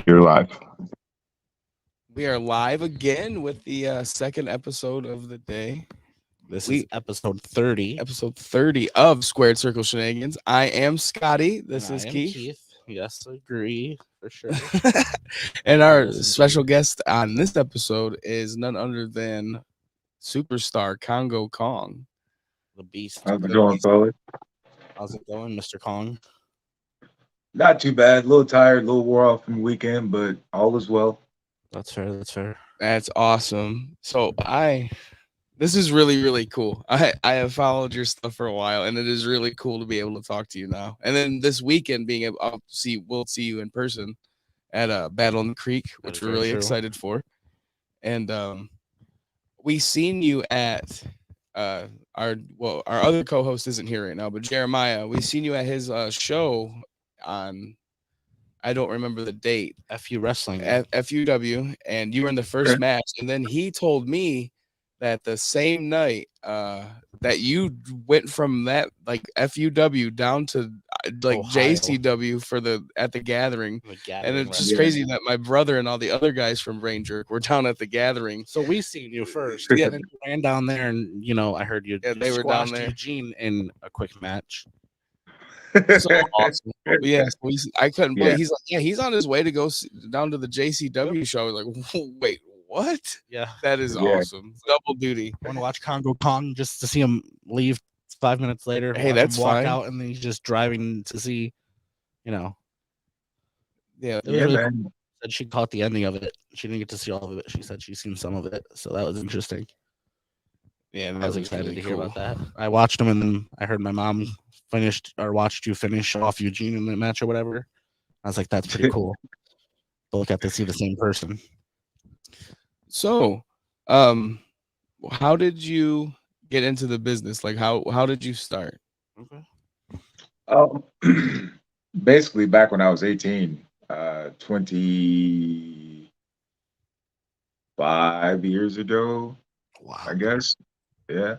You're live. We are live again with the second episode of the day. This is We episode 30. episode 30 of Squared Circle Shenanigans. I am Scotty. And This I is am Keith. Keith. Yes, agree for sure. And our Listen to special you. guest on this episode is none other than superstar Kongo Kong. The beast. How's it going, fellas? How's it going, Mr. Kong? Not too bad. A little tired, a little wore off from the weekend, but all is well. That's fair. That's fair. That's awesome. This is really, really cool. I have followed your stuff for a while, and it is really cool to be able to talk to you now. And then this weekend, being able we'll see you in person at Battle in the Creek, That which is we're very really true. excited for. And we seen you at our other co-host isn't here right now, but Jeremiah. We seen you at his show on I don't remember the date FU Wrestling. FUW, and you were in the first match, and then he told me that the same night that you went from that like FUW down to like Ohio. JCW for the at the gathering, The and gathering it's just Yeah. crazy that my brother and all the other guys from BrainJerk were down at the gathering. So we seen you first. Yeah. And then you ran down there, and I heard you Yeah, they were down squashed there. Eugene in a quick match. So awesome. But yeah, so I couldn't believe Yeah. he's like, yeah, he's on his way to go down to the JCW show. I was like, wait, what? Yeah. That is Yeah. awesome. Double duty. I want to watch Kongo Kong just to see him leave 5 minutes later. Hey, watch that's him walk fine. out, and then he's just driving to see, Yeah, It was Yeah, really man. said she caught the ending of it. She didn't get to see all of it. She said she's seen some of it, so that was interesting. yeah. I was excited to hear about that. I watched him, and then I heard my mom watched you finish off Eugene in the match or whatever. I was like, that's pretty cool. Both got to see the same person. So, how did you get into the business? Like, how did you start? Okay. Um, basically, back when I was 18, 25 years ago, Wow. I guess. Yeah.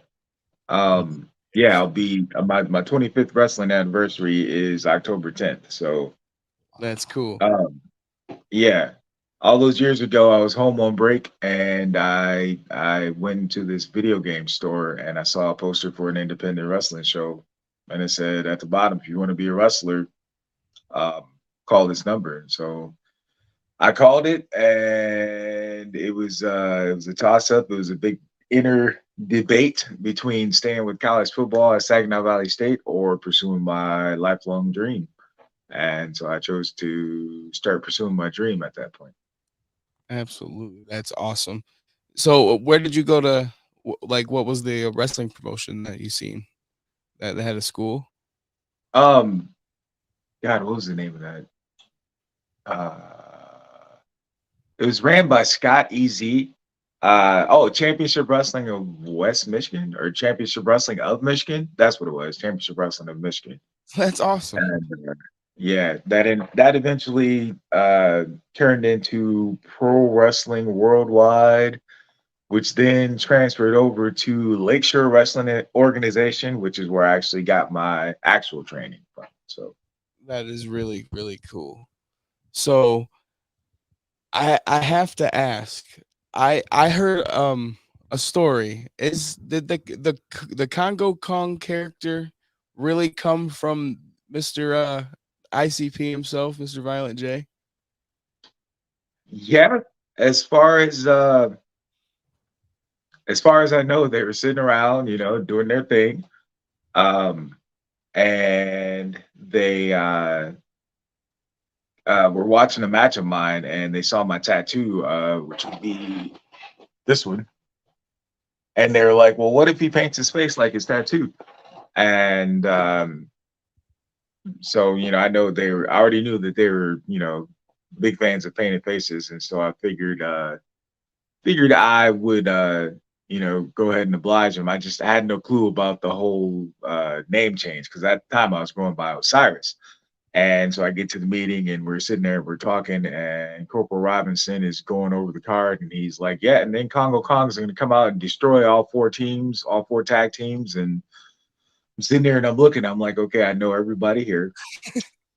Yeah, I'll be my 25th wrestling anniversary is October 10th. So, That's cool. yeah. All those years ago, I was home on break, and I went to this video game store, and I saw a poster for an independent wrestling show, and it said at the bottom, if you want to be a wrestler, um, call this number. So I called it, and it was a toss up. It was a big inner debate between staying with college football at Saginaw Valley State or pursuing my lifelong dream. And so I chose to start pursuing my dream at that point. Absolutely, that's awesome. So, where did you go to? Like, what was the wrestling promotion that you seen that had a school? Um, God, what was the name of that? It was ran by Scott EZ. Championship Wrestling of West Michigan or Championship Wrestling of Michigan. That's what it was. Championship Wrestling of Michigan. That's awesome. And yeah, that eventually turned into Pro Wrestling Worldwide, which then transferred over to Lakeshore Wrestling Organization, which is where I actually got my actual training from. So That is really, really cool. So, I have to ask. I heard a story. Did the Congo Kong character really come from Mr. ICP himself, Mr. Violent J? yeah, as far as uh as far as I know, they were sitting around, doing their thing. Um, and they were watching a match of mine, and they saw my tattoo, which would be this one. And they were like, "Well, what if he paints his face like his tattoo?" And so, I already knew that they were, big fans of painted faces, and so I figured I would go ahead and oblige him. I just had no clue about the whole name change because at the time I was going by Osiris. And so I get to the meeting and we're sitting there, we're talking, and Corporal Robinson is going over the card and he's like, yeah, and then Congo Kong's going to come out and destroy all four teams, all four tag teams. And I'm sitting there and I'm looking, I'm like, okay, I know everybody here.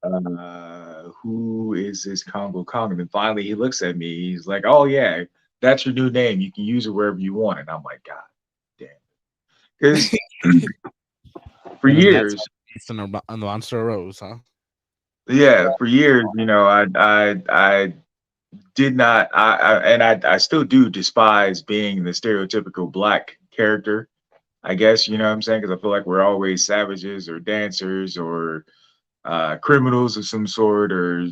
who is this Kongo Kong? And then finally he looks at me. He's like, oh, yeah, that's your new name. You can use it wherever you want. And I'm like, God damn. Because for And then that's years, how Beast and the Monster arose, huh? yeah, for years, I did not, I still do despise being the stereotypical black character. I guess you know what I'm saying because I feel like we're always savages or dancers or criminals of some sort or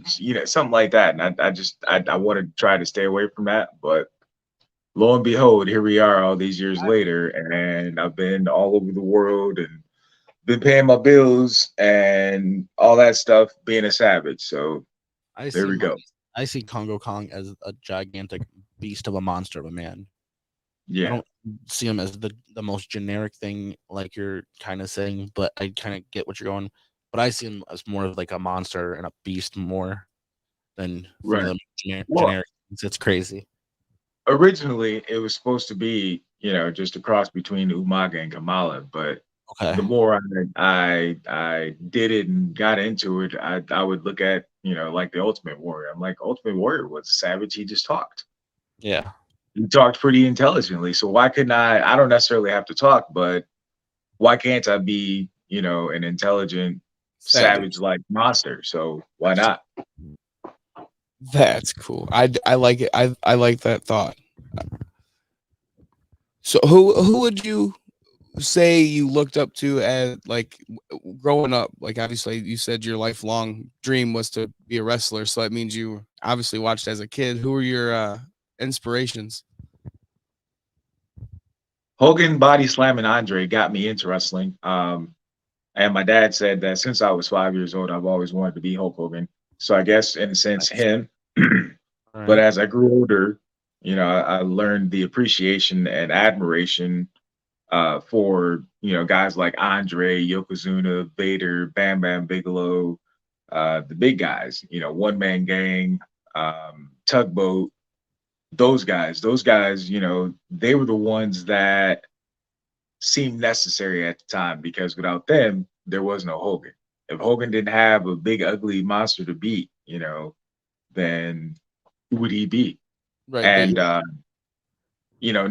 something like that. And I want to try to stay away from that. But lo and behold, here we are all these years later, and I've been all over the world and been paying my bills and all that stuff, being a savage. So I there see we Mon- go. I see Congo Kong as a gigantic beast of a monster of a man. I Yeah, don't see him as the most generic thing like you're kind of saying, but I kind of get what you're going. But I see him as more of like a monster and a beast more than some of right. them Well, generic things. It's crazy. originally it was supposed to be, just a cross between Umaga and Kamala, but Okay. the more I did it and got into it, I would look at, like the Ultimate Warrior. I'm like, Ultimate Warrior was a savage. He just talked. Yeah. He talked pretty intelligently. So why couldn't I don't necessarily have to talk, but why can't I be, an intelligent, savage Savage. like monster? So why not? That's cool. I like it. I like that thought. So who would you say you looked up to as like growing up? Like obviously you said your lifelong dream was to be a wrestler, so that means you obviously watched as a kid. Who were your inspirations? Hogan body slamming Andre got me into wrestling. And my dad said that since I was 5 years old, I've always wanted to be Hulk Hogan. So I guess in a sense, Nice. him. All But right. as I grew older, I learned the appreciation and admiration for guys like Andre, Yokozuna, Vader, Bam Bam Bigelow, the big guys. One Man Gang, Tugboat. Those guys. They were the ones that seemed necessary at the time because without them, there was no Hogan. If Hogan didn't have a big ugly monster to beat, then who would he be? Right, but And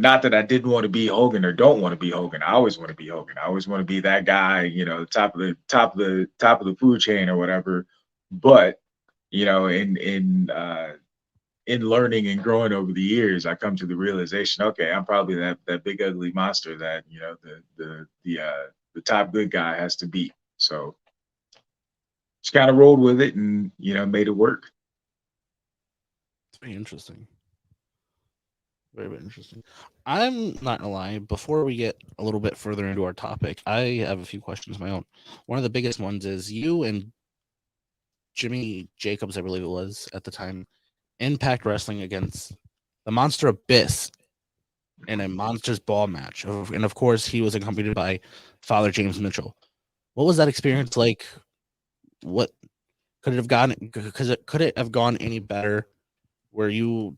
not that I didn't want to be Hogan or don't want to be Hogan. I always want to be Hogan. I always want to be that guy, top of the food chain or whatever. But in learning and growing over the years, I come to the realization, okay, I'm probably that big ugly monster that the top good guy has to beat. So just kind of rolled with it and made it work. It's very interesting. Very, very interesting. I'm not gonna lie. Before we get a little bit further into our topic, I have a few questions of my own. One of the biggest ones is you and Jimmy Jacobs, I believe it was at the time, Impact Wrestling against the Monster Abyss in a Monsters Ball match, and of course, he was accompanied by Father James Mitchell. What was that experience like? What could it have gone? Because it could it have gone any better? Were you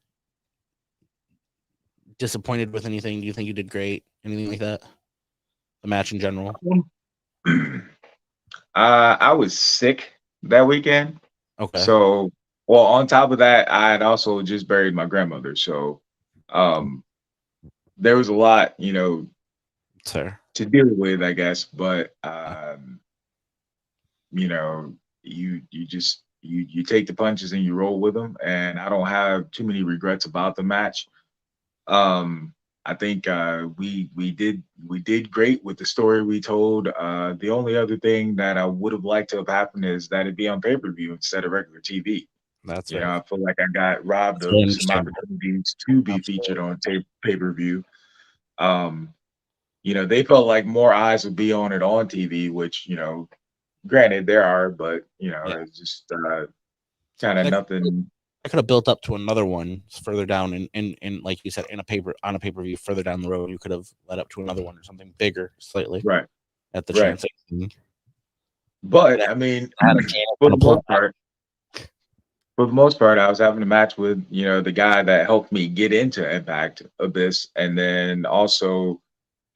disappointed with anything? Do you think you did great? Anything like that? The match in general. I was sick that weekend. Okay, So, well, on top of that, I had also just buried my grandmother. So, um, there was a lot, it's fair. to deal with, I guess. But, Uh, you know, you take the punches and you roll with them. And I don't have too many regrets about the match. I think we did great with the story we told. The only other thing that I would have liked to have happened is that it be on pay-per-view instead of regular TV. that's very, I feel like I got robbed that's very of some understandable. opportunities to be featured Absolutely. on pay-per-view. Um, they felt like more eyes would be on it on TV, which, granted there are, but Yeah, it's just kind of that nothing. could have built up to another one further down, in like you said, in a paper on a pay per view further down the road. You could have led up to another one or something bigger, slightly Right, at the right. chance. It But I mean, had a chance for on the a pull. most part, I was having a match with, the guy that helped me get into Impact Abyss. And then also,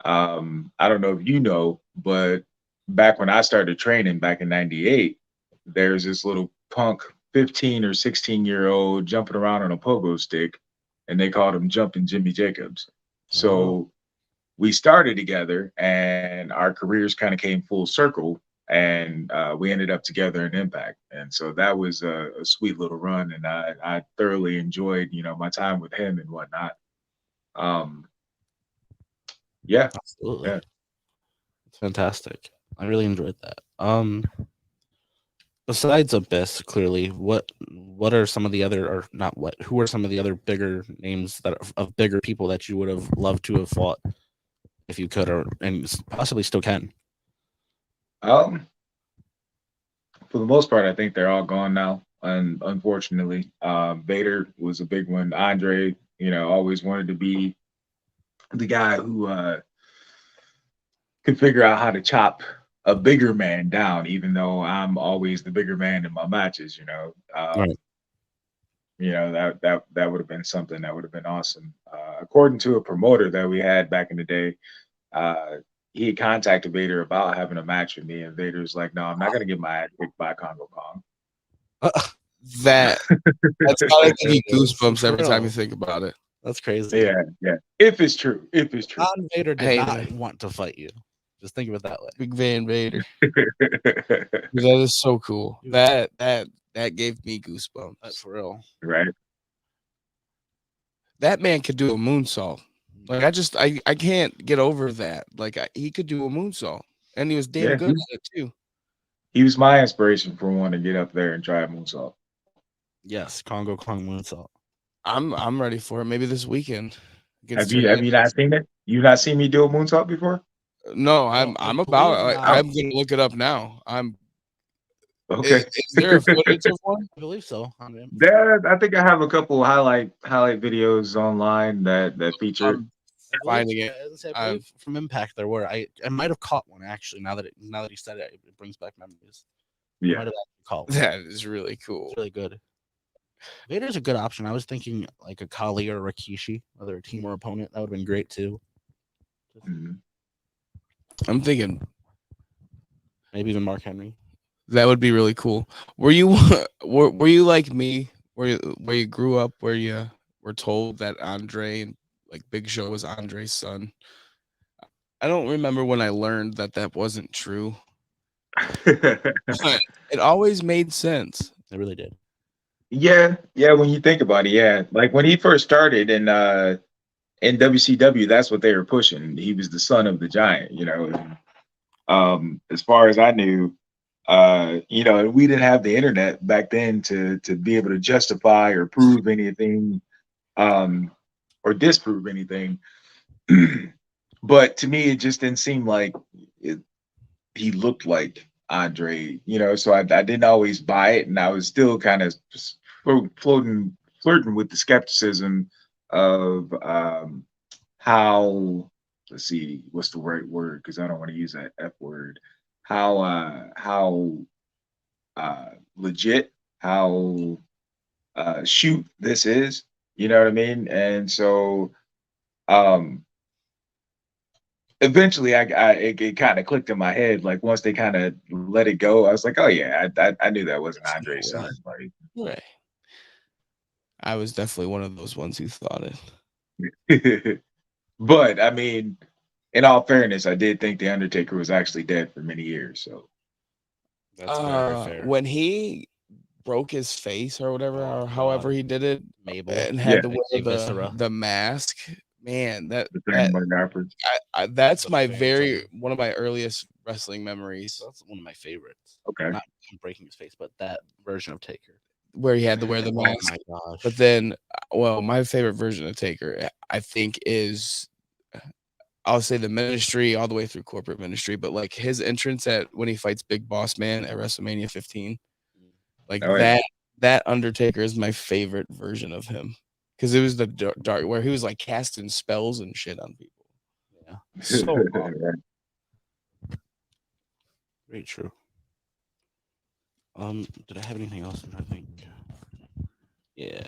I don't know if you know, but back when I started training back in 98, there's this little punk 15 or 16-year-old jumping around on a pogo stick, and they called him Jumping Jimmy Jacobs. Oh, So we started together, and our careers kind of came full circle, and we ended up together in Impact. And so that was a sweet little run, and I thoroughly enjoyed my time with him and whatnot. Um, yeah, absolutely. yeah. It's fantastic. I really enjoyed that. Besides Abyss, clearly, what are some of the other, or not what? Who are some of the other bigger names that of bigger people that you would have loved to have fought if you could, or and possibly still can? Um, for the most part, I think they're all gone now. And unfortunately, Vader was a big one. Andre, always wanted to be the guy who could figure out how to chop a bigger man down, even though I'm always the bigger man in my matches. Right. That would have been something that would have been awesome. According to a promoter that we had back in the day, uh, he had contacted Vader about having a match with me, and Vader's like, "No, I'm not gonna get my ass kicked by Kongo Kong." That that's gotta give you goosebumps For every time you real. think about it. That's crazy. Yeah, yeah. If it's true, if it's true. John Vader did Hey, not man. want to fight you. Just think of it that way. Big Van Vader. That is so cool. That gave me goosebumps. That's for real. Right. That man could do a moonsault. Like I can't get over that. Like he could do a moonsault, and he was damn Yeah. good at it too. He was my inspiration for wanting to get up there and try a moonsault. Yes, Kongo Kong moonsault. I'm ready for it. Maybe this weekend against Have you not seen it? You not seen me do a moonsault before? No, No, I I'm believe about. not. I'm gonna look it up now. Okay. Is there a footage of one? I believe so. There, I think I have a couple highlight videos online that feature. I'm finding it. I believe from Impact there were. I might have caught one actually. Now that he said it, it brings back memories. I Yeah. might have actually caught one. That is really cool. It's really good. Vader's a good option. I was thinking like a Kali or a Rikishi, whether a team or opponent. That would have been great too. Mhm. I'm thinking Maybe even Mark Henry. that would be really cool. Were you were you like me, where you grew up, where you were told that Andre and like Big Show was Andre's son? I don't remember when I learned that wasn't true. But it always made sense. It really did. Yeah, yeah, when you think about it, yeah. Like when he first started in WCW, that's what they were pushing. He was the son of the giant. And, as far as I knew, and we didn't have the internet back then to be able to justify or prove anything, or disprove anything. But to me, it just didn't seem like he looked like Andre. So I didn't always buy it, and I was still kind of just flirting with the skepticism of how, let's see, what's the right word, because I don't want to use that F word. How legit, how shoot this is, you know what I mean? And so um eventually it kind of clicked in my head. Like once they kind of let it go, I was like, oh yeah, I knew that wasn't Andre's son. Like, Right. I was definitely one of those ones who thought it. but I mean, in all fairness, I did think the Undertaker was actually dead for many years. So That's very fair. When he broke his face or whatever, Oh, or however God. he did it, Mabel and Yeah. had to Like wear Viscera. the mask. Man, the thing about Garford. that's The my Phantom. one of my earliest wrestling memories, That's one of my favorites. Okay. Not him breaking his face, but that version of Taker. where he had to wear the Oh mask. my gosh. But then, well, my favorite version of Taker, I think, is I'll say the Ministry all the way through Corporate Ministry, but like his entrance at when he fights Big Boss Man at WrestleMania 15, like Oh, yeah. that Undertaker is my favorite version of him because it was the dark where he was like casting spells and shit on people. Yeah. So awesome. Very true. Did I have anything else? I think. Yeah.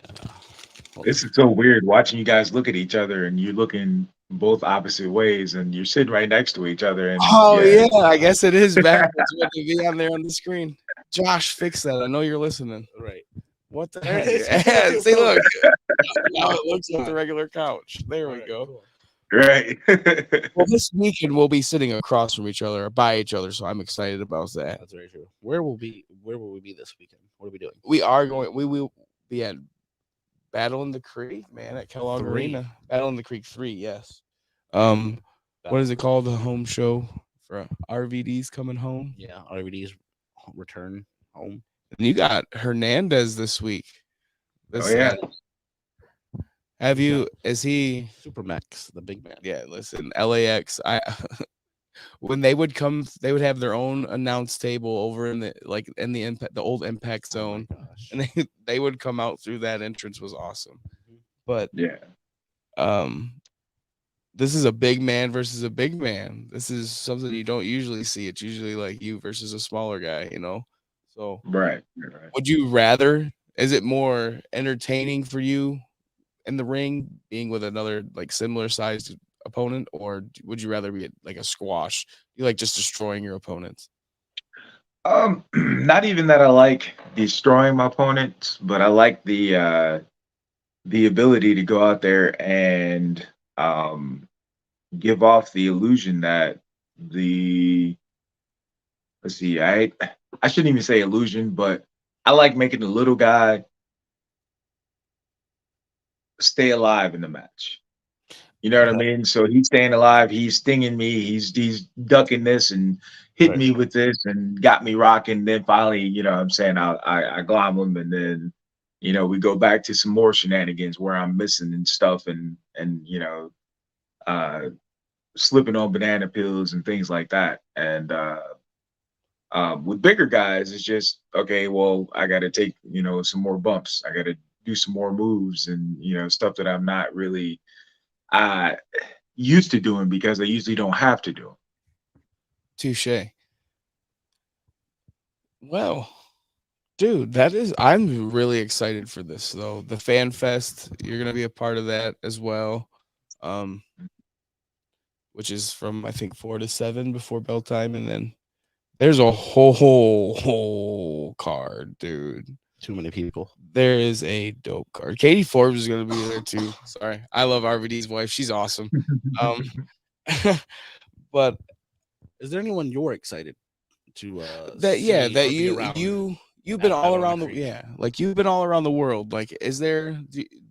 This is so weird watching you guys look at each other and you're looking both opposite ways and you're sitting right next to each other. And Oh yeah, I guess it is backwards with the V on there on the screen. Josh, fix that. I know you're listening. Right. What the There heck? it is. Yeah, see, look. Now Wow. it looks like the regular couch. There we Alright, go. cool. Right. Well, this weekend we'll be sitting across from each other or by each other, so I'm excited about that. That's very true. Where will we be this weekend? What are we doing? We are going. We will be at Battle in the Creek, man, at Kellogg 3. Arena. Battle in the Creek 3, yes. What Battle is it Creek. called? The home show for RVD's coming home. Yeah, RVD's return home. And you got Hernandez this week. Oh This yeah. have you? Is he? Super Max, the big man. Yeah, listen, LAX. I when they would come, they would have their own announce table over in the impact, the old Impact Zone, Oh my gosh. and they would come out through that entrance. Was awesome, Mhm. but Yeah. this is a big man versus a big man. This is something you don't usually see. It's usually like you versus a smaller guy, you know. So, Right. Right. would you rather? Is it more entertaining for you in the ring being with another like similar sized opponent, or would you rather be like a squash? You like just destroying your opponents? Not even that I like destroying my opponents, but I like the ability to go out there and um give off the illusion that the let's see, I shouldn't even say illusion, but I like making the little guy stay alive in the match. You know what I Okay. mean? So he's staying alive, he's stinging me, he's ducking this and hitting Right. me with this and got me rocking. Then finally, you know what I'm saying, I glom him and then we go back to some more shenanigans where I'm missing and stuff and uh slipping on banana peels and things like that. And with bigger guys, it's just okay. Well, I got to take some more bumps. I got to do some more moves and stuff that I'm not really uh, used to doing because I usually don't have to do. Touche. Well, dude, I'm really excited for this though. The Fan Fest, you're gonna be a part of that as well. Um, which is from I think 4 to 7 before bell time, and then there's a whole card, dude. Too many people. There is a dope card. Katie Forbes is gonna be there too. Sorry, I love RVD's wife. She's awesome. Um, but Is there anyone you're excited to that yeah, see that or be around you've been at all Battle in the around the Creek? like you've been all around the world. Like, is there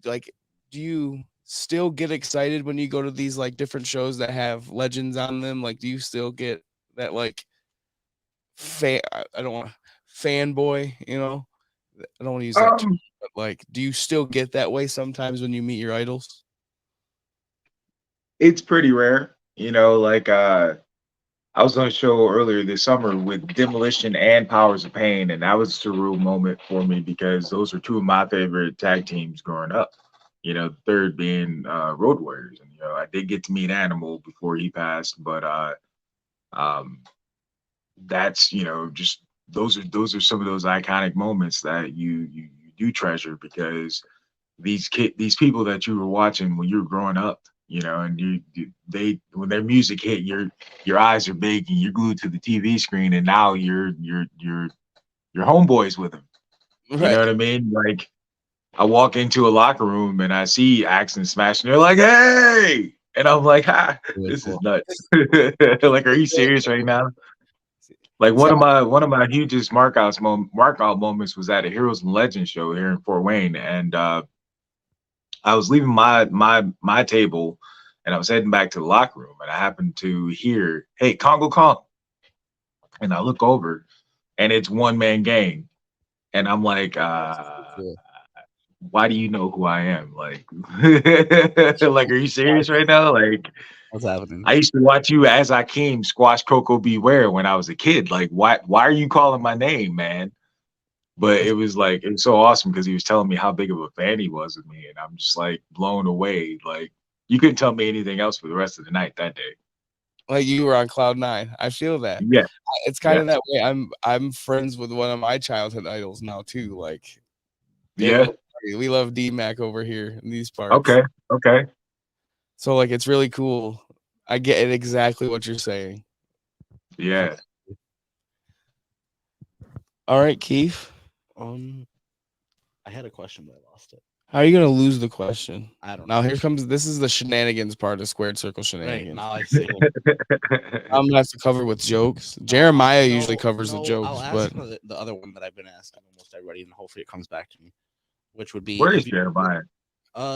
like do you still get excited when you go to these like different shows that have legends on them? Like, do you still get that like fan? I don't want fanboy, you know. I don't want to use that term, um, but like, do you still get that way sometimes when you meet your idols? it's pretty rare, like I was on a show earlier this summer with Demolition and Powers of Pain, and that was a surreal moment for me because those are two of my favorite tag teams growing up. The third being Road Warriors, and I did get to meet Animal before he passed, but um, that's just those are some of those iconic moments that you do treasure because these people that you were watching when you were growing up, and they when their music hit, your eyes are big and you're glued to the TV screen, and now you're homeboys with them. You know Right. what I mean? Like I walk into a locker room and I see Axe and Smash, and they're like, "Hey!" And I'm like, "Ha, Really this is cool. nuts." Like, are you serious right now? Like See, one of my hugest markout moments was at a Heroes and Legends show here in Fort Wayne, and I was leaving my table, and I was heading back to the locker room, and I happened to hear, "Hey, Kongo Kong," and I look over, and it's One Man Gang, and I'm like, Cool. "Why do you know who I am?" Like, like, are you serious right now? Like, What's happening? I used to watch you as I came squash Coco Beware when I was a kid. Like, why are you calling my name, man? But it was like it was so awesome because he was telling me how big of a fan he was of me, and I'm just like blown away. Like you couldn't tell me anything else for the rest of the night that day. like you were on cloud nine. I feel that. Yeah, It's kind yeah, of that way. I'm friends with one of my childhood idols now too. Like yeah. we love D Mac over here in these parts. Okay, okay. So like it's really cool. I get it exactly what you're saying. Yeah. All right, Keith. Um, I had a question, but I lost it. How are you gonna lose the question? I don't Now know. here comes this is the shenanigans part of squared circle Right shenanigans. now, I see. I'm gonna have to cover with jokes. No, Jeremiah usually no, covers the no. I'll jokes, ask but the other one that I've been asking almost everybody, and hopefully it comes back to me. Which would be Where if is you Jeremiah?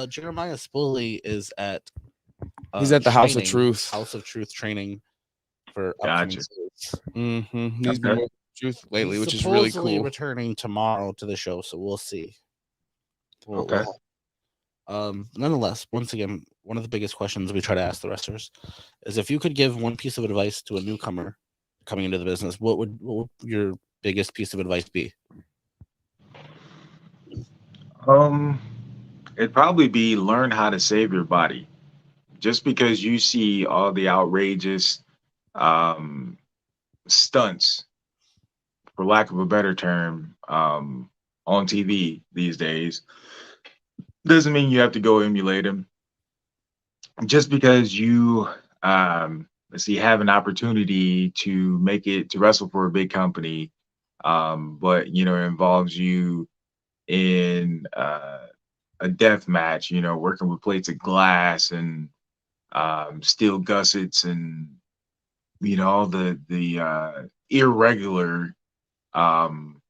Jeremiah Spuley is at he's at the House of training Truth. House of Truth training for upcoming Gotcha. series. He's been Okay. with Truth lately, He's which is really supposedly cool. returning tomorrow to the show, so we'll see. Okay. Nonetheless, once again, one of the biggest questions we try to ask the wrestlers is if you could give one piece of advice to a newcomer coming into the business, what would your biggest piece of advice be? Um, it'd probably be learn how to save your body. Just because you see all the outrageous um stunts, for lack of a better term, on TV these days, doesn't mean you have to go emulate them. Just because you let's see, have an opportunity to make it to wrestle for a big company, but it involves you in a death match, working with plates of glass and steel gussets and all the irregular um,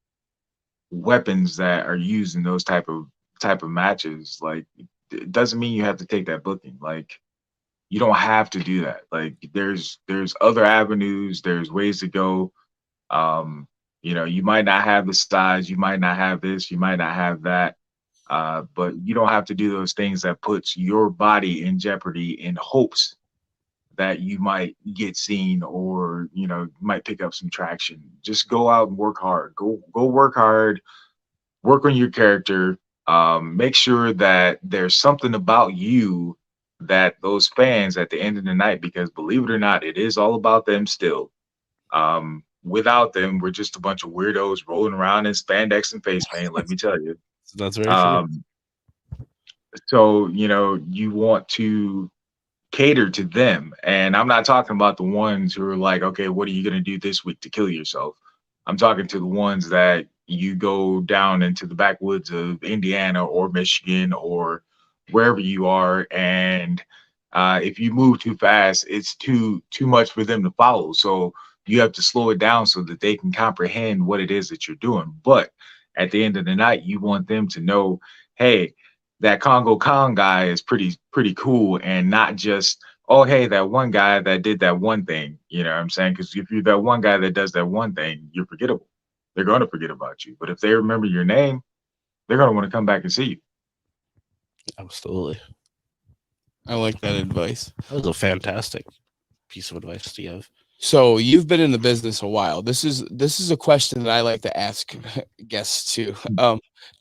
weapons that are used in those type of matches. Like, it doesn't mean you have to take that booking. Like, you don't have to do that. Like, there's other avenues. There's ways to go. Um, you might not have the size. You might not have this. You might not have that. But you don't have to do those things that puts your body in jeopardy in hopes that you might get seen or might pick up some traction. Just go out and work hard. Go work hard. Work on your character. Make sure that there's something about you that those fans at the end of the night, because believe it or not, it is all about them still. Without them, we're just a bunch of weirdos rolling around in spandex and face paint. Let me tell you. That's very true. Um, so you want to cater to them. And I'm not talking about the ones who are like, okay, what are you going to do this week to kill yourself? I'm talking to the ones that you go down into the backwoods of Indiana or Michigan or wherever you are, and if you move too fast, it's too much for them to follow. So you have to slow it down so that they can comprehend what it is that you're doing. But at the end of the night, you want them to know, hey, that Congo Kong guy is pretty cool, and not just, oh, hey, that one guy that did that one thing. You know what I'm saying? Because if you're that one guy that does that one thing, you're forgettable. They're going to forget about you. But if they remember your name, they're going to want to come back and see you. Absolutely. I like that advice. That was a fantastic piece of advice to give. So you've been in the business a while. This is a question that I like to ask guests too.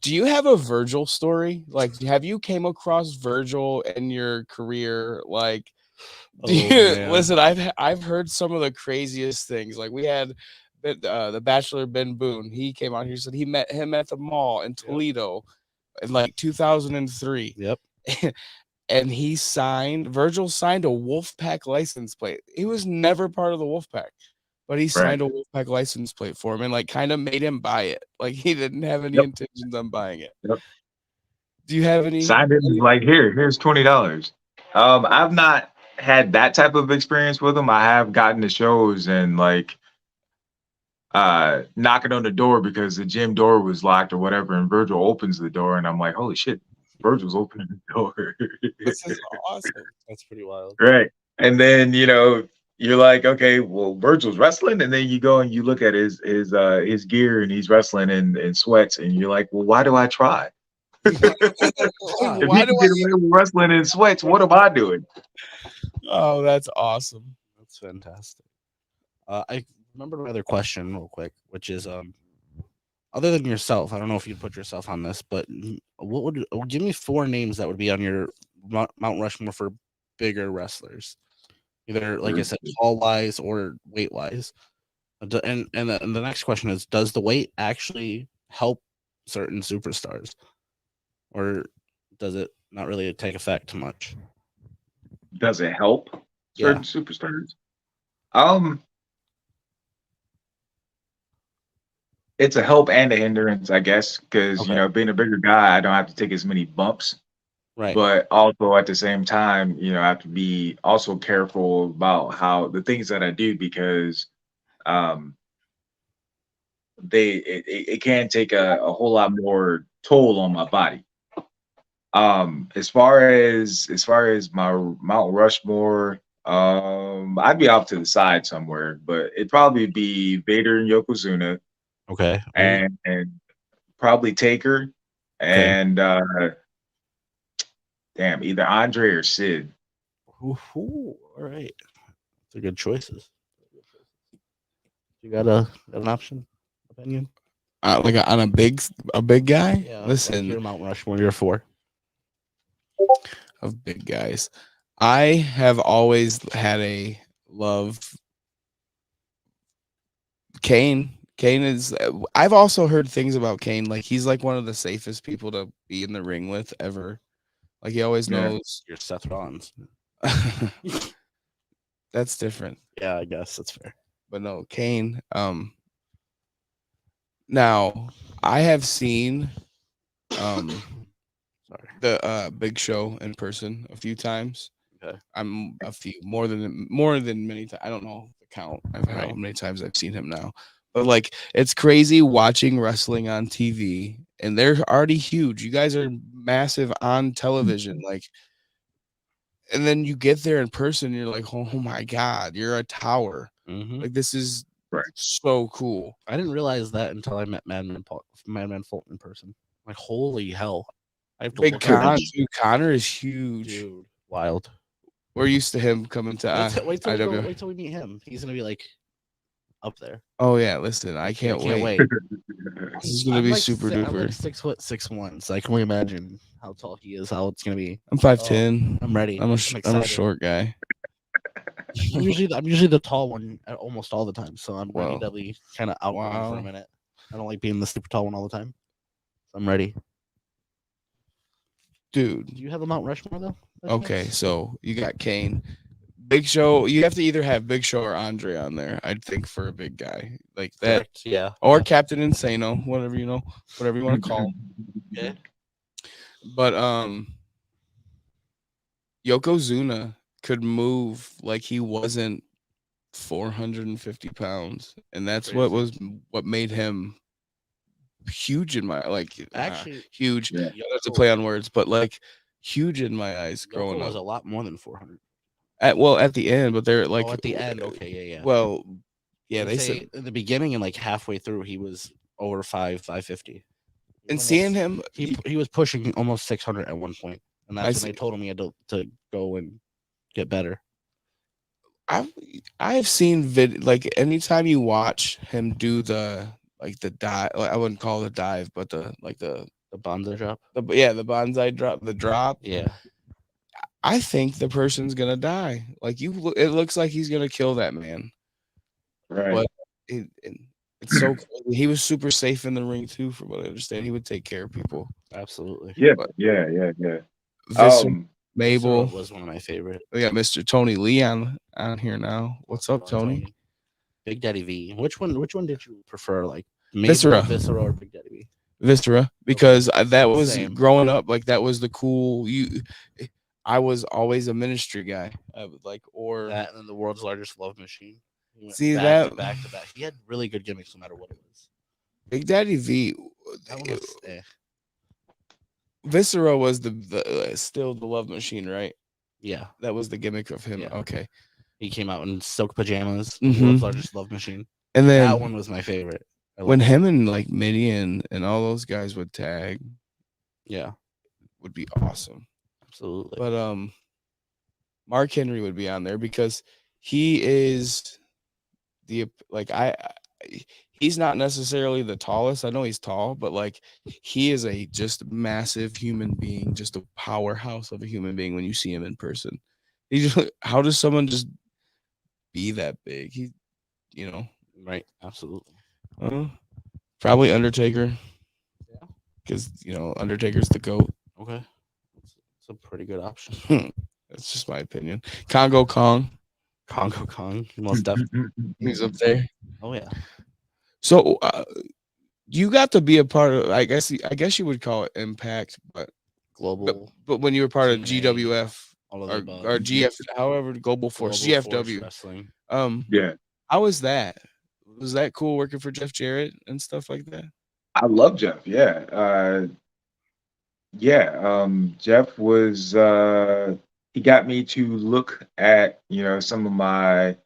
Do you have a Virgil story? Like, have you came across Virgil in your career? Like, Oh, man. listen? I've heard some of the craziest things. Like, we had the Bachelor Ben Boone. He came out here, said he met him at the mall in Toledo in like 2003. Yep. And Virgil signed a Wolfpack license plate. He was never part of the Wolfpack, but he Right. signed a Wolfpack license plate for him and like kind of made him buy it. Like, he didn't have any Yep. intentions on buying it. Yep. Do you have any? Signed it like, here's $20. I've not had that type of experience with them. I have gotten to shows and like knocking on the door because the gym door was locked or whatever, and Virgil opens the door, and I'm like, holy shit, Virgil's opening the door. This is awesome. That's pretty wild. Right. And then, you're like, okay, well, Virgil's wrestling, and then you go and you look at his gear, and he's wrestling in sweats, and you're like, well, why do I try? If Why he do can I? get away with wrestling in sweats, what am I doing? Oh, that's awesome. That's fantastic. I remember another question real quick, which is other than yourself, I don't know if you'd put yourself on this, but give me 4 names that would be on your Mount Rushmore for bigger wrestlers, either like I said, tall wise or weight wise. And the next question is, does the weight actually help certain superstars, or does it not really take effect much? Does it help Yeah. certain superstars? Um, it's a help and a hindrance, I guess, because Okay. being a bigger guy, I don't have to take as many bumps. Right. But also at the same time, I have to be also careful about how the things that I do because um it can take a whole lot more toll on my body. As far as my Mount Rushmore, I'd be off to the side somewhere, but it'd probably be Vader and Yokozuna Okay. Ooh, and probably Taker okay. and damn, either Andre or Sid. Ooh, all right. They're good choices. You got an option opinion? Like on a big guy. Yeah, like Listen, your Mount Rushmore, you're four. of big guys, I have always had a love Kane. Kane is. I've also heard things about Kane. Like he's like one of the safest people to be in the ring with ever. Like he always Yeah. knows. You're Seth Rollins. That's different. Yeah, I guess that's fair. But no, Kane. Now I have seen um Sorry. the Big Show in person a few times. Okay. I'm a few more than many times. I don't know the count. How Right. many times I've seen him now. But like it's crazy watching wrestling on TV and they're already huge. You guys are massive on television. Like and then you get there in person, you're like, oh my God, you're a tower. Mm-hmm. Like this is Right. so cool. I didn't realize that until I met Madman Fulton in person. Like, holy hell! I have to Big look at Con, him. dude, Connor is huge. Dude, wild. We're used to him coming to IW. Wait till we meet him. He's gonna be like up there. Oh yeah, listen, I I can't can't wait. wait. This is gonna be super I'm like duper. 6'6" so I can only imagine how tall he is. How it's gonna be. I'm 5'10". I'm ready. I'm a excited. short guy. I'm usually the tall one almost all the time, so I'm ready Wow. to be kind of outgrown for Wow. a minute. I don't like being the super tall one all the time. So I'm ready. Dude. Do you have a Mount Rushmore though? Okay, so you got Kane. Big Show, you have to either have Big Show or Andre on there, I'd think, for a big guy. Like that. Correct. Yeah. Or yeah. Captain Insano, whatever whatever you want to call him. Okay. But Yokozuna could move like he wasn't 450 pounds. And that's what made him huge in my Actually, huge. Yeah. That's a play on words, but like huge in my eyes growing Yoko was up. a lot more than 400. At the end, but they're like At the end, okay, yeah. Well, yeah, I'd they say said in the beginning and like halfway through, he was over 550. and seeing him He was pushing almost 600 at one point, and that's when they told him he had to go and get better. I've seen like anytime you watch him do the dive, I wouldn't call it a dive, but the bonsai drop. The bonsai drop, the drop. Yeah. I think the person's gonna die. Like it looks like he's gonna kill that man. Right. But it's so crazy. He was super safe in the ring too, from what I understand. He would take care of people. Absolutely. Yeah. But Yeah. Mabel was one of my favorite. We got Mr. Tony Lee on here now. What's up, Tony? Big Daddy V. Which one did you prefer? Like Viscera, or Big Daddy V? Viscera, because that was Same. growing up. Like that was the cool. I was always a ministry guy. I would or that and the world's largest love machine. See back to back. He had really good gimmicks no matter what it was. Big Daddy V. That one was, Viscera was the still the love machine, right? Yeah, that was the gimmick of him. Yeah. Okay, he came out in silk pajamas. Mm-hmm. The world's largest love machine. And then that one was my favorite. When him and like Midian and all those guys would tag, yeah, would be awesome. Absolutely. But Mark Henry would be on there because he is he's not necessarily the tallest. I know he's tall, but like he is a just massive human being, just a powerhouse of a human being when you see him in person. How does someone just be that big? Right, absolutely. Probably Undertaker. Yeah. Because Undertaker's the GOAT. Okay. It's a pretty good option. That's just my opinion. Kongo Kong. Most definitely. He's up there. Oh yeah. So you got to be a part of. I guess you would call it Impact, Global but when you were part of TNA, GWF all of the or above. GF, however, Global Force, Global Force GFW. Wrestling. Um, Yeah, how was that? Was that cool working for Jeff Jarrett and stuff like that? I love Jeff. Yeah, yeah. Jeff was he got me to look at some of my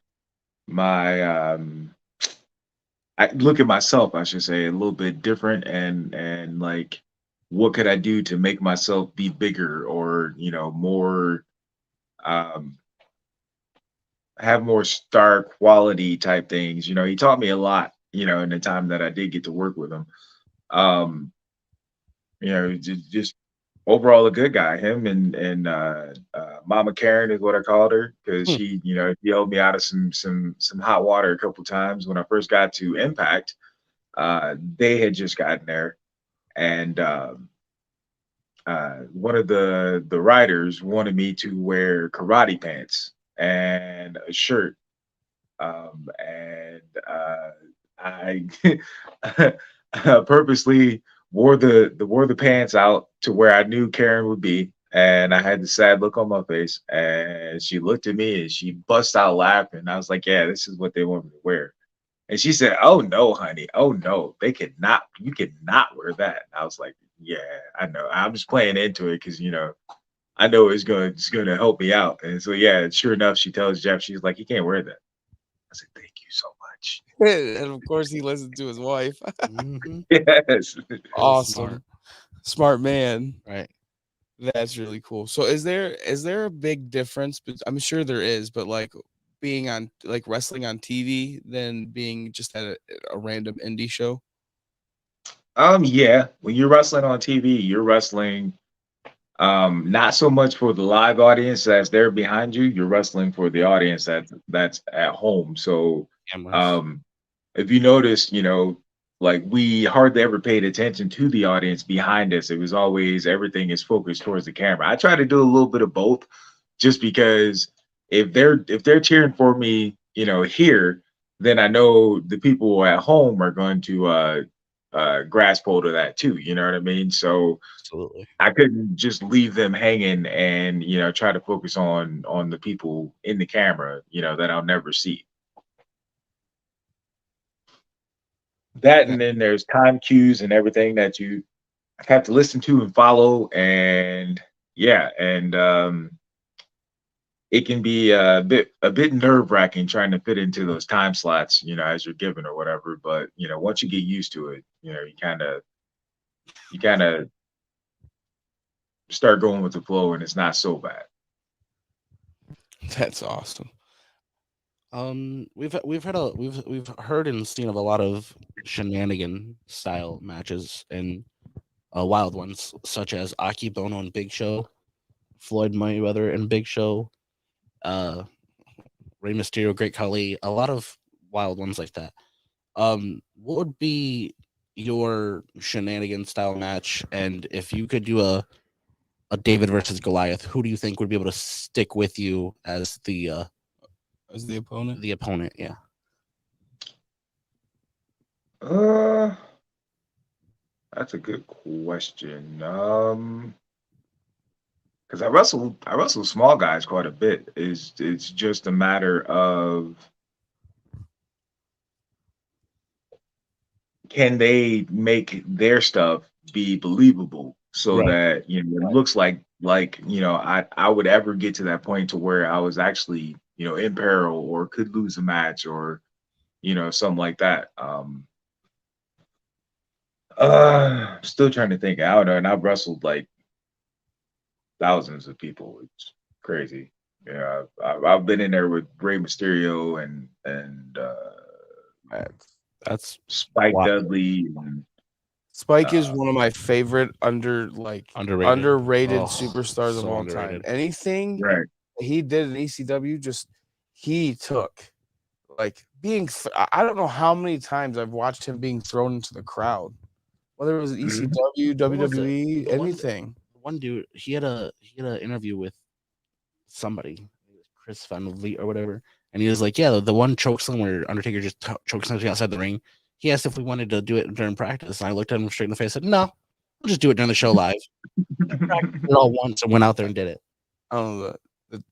I look at myself, I should say, a little bit different, and like what could I do to make myself be bigger or more um have more star quality type things. He taught me a lot, in the time that I did get to work with him. Um, just overall a good guy. Him and Mama Karen is what I called her because Hmm. she held me out of some hot water a couple times when I first got to Impact. They had just gotten there, and one of the writers wanted me to wear karate pants and a shirt, and I purposely wore the pants out to where I knew Karen would be, and I had the sad look on my face, and she looked at me and she bust out laughing. I was like, "Yeah, this is what they want me to wear." And she said, "Oh no, honey. Oh no, they cannot. You cannot wear that." I was like, "Yeah, I know. I'm just playing into it because I know it's gonna help me out." And so yeah, sure enough, she tells Jeff, she's like, "You can't wear that." I said, "Thank you so much." And of course, he listened to his wife. Mm-hmm. Yes. Really smart. Smart man. Right. That's really cool. So is there a big difference? But I'm sure there is, but like being on like wrestling on TV than being just at a random indie show. Yeah. When you're wrestling on TV, you're wrestling not so much for the live audience that's there behind you. You're wrestling for the audience that's at home. So Cameras. um if you notice, like we hardly ever paid attention to the audience behind us. It was always everything is focused towards the camera. I try to do a little bit of both just because if they're cheering for me, here, then I know the people at home are going to grasp hold of that too. You know what I mean? So Absolutely. I couldn't just leave them hanging and try to focus on the people in the camera, that I'll never see. That Yeah, and then there's time cues and everything that you have to listen to and follow, and yeah, and it can be a bit nerve-wracking trying to fit into those time slots, as you're given or whatever. But once you get used to it, you kind of start going with the flow, and it's not so bad. that's awesome. We've heard and seen of a lot of shenanigan style matches and wild ones such as Aki Bono and Big Show, Floyd Mayweather and Big Show, uh, Rey Mysterio, Great Khali, a lot of wild ones like that. What would be your shenanigan style match? And if you could do a David versus Goliath, who do you think would be able to stick with you as As the opponent. the opponent? Yeah. Uh, that's a good question. Because I wrestle small guys quite a bit. It's just a matter of can they make their stuff be believable so Right. that it looks like I would ever get to that point to where I was actually in peril or could lose a match or something like that. Still trying to think. I don't know, and I've wrestled like thousands of people. It's crazy. I've been in there with Rey Mysterio and That's Spike wild. Dudley and Spike is uh, one of my favorite Underrated. underrated Oh, superstars of so all time. underrated. Anything right. he did in ECW, just he took like I don't know how many times I've watched him being thrown into the crowd, whether it was Mhm. ECW, What was it? WWE, The one anything. the one dude, he had an interview with somebody, it was Chris Van Vliet or whatever, and he was like, "Yeah, the one choke slam where Undertaker just chokes somebody outside the ring. he asked if we wanted to do it during practice, and I looked at him straight in the face and said, "No, we'll just do it during the show live." Practiced it all once and went out there and did it. Oh, the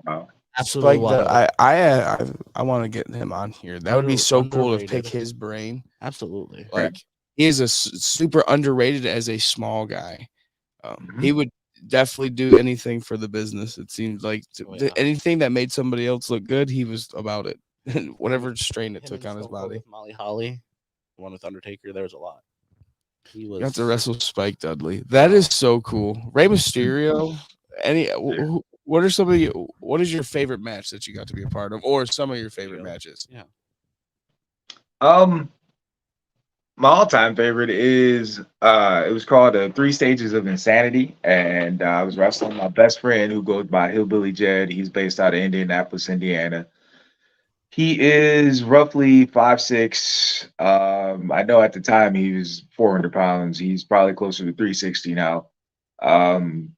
Wow. Absolutely Spike, wild. I want to get him on here. That would be so cool to pick Underrated. his brain. Absolutely. Right. Like he is super underrated as a small guy. He would definitely do anything for the business. It seems like Oh, yeah. anything that made somebody else look good, he was about it. Whatever strain it Him took and on his Stone Cold body. with Molly Holly, the one with Undertaker, there was a lot. He You have was to wrestle Spike Dudley. That is so cool. Rey Mysterio. What are some of you? What is your favorite match that you got to be a part of, or some of your favorite matches? Yeah. Um, my all-time favorite is it was called Three Stages of Insanity, and I was wrestling my best friend who goes by Hillbilly Jed. He's based out of Indianapolis, Indiana. He is roughly 5'6". I know at the time he was 400 pounds. He's probably closer to 360 now. Um,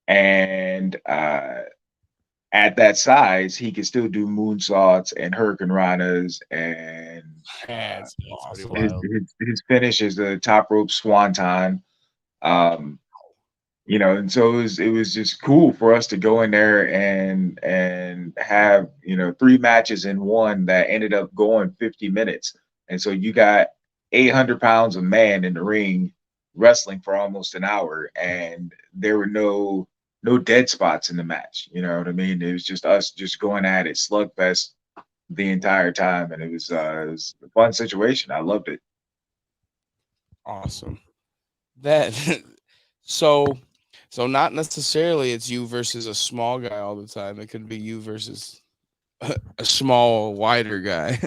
and at that size, he can still do moonsaults and hurricane ranas, and That's Pretty awesome. his, wild. his finish is the top rope swanton. Um, and so it was just cool for us to go in there and have, three matches in one that ended up going 50 minutes. And so you got 800 pounds of man in the ring wrestling for almost an hour, and there were no dead spots in the match. You know what I mean? It was just us just going at it, slugfest the entire time, and it was a fun situation. I loved it. Awesome. That so not necessarily it's you versus a small guy all the time. It could be you versus a small, wider guy.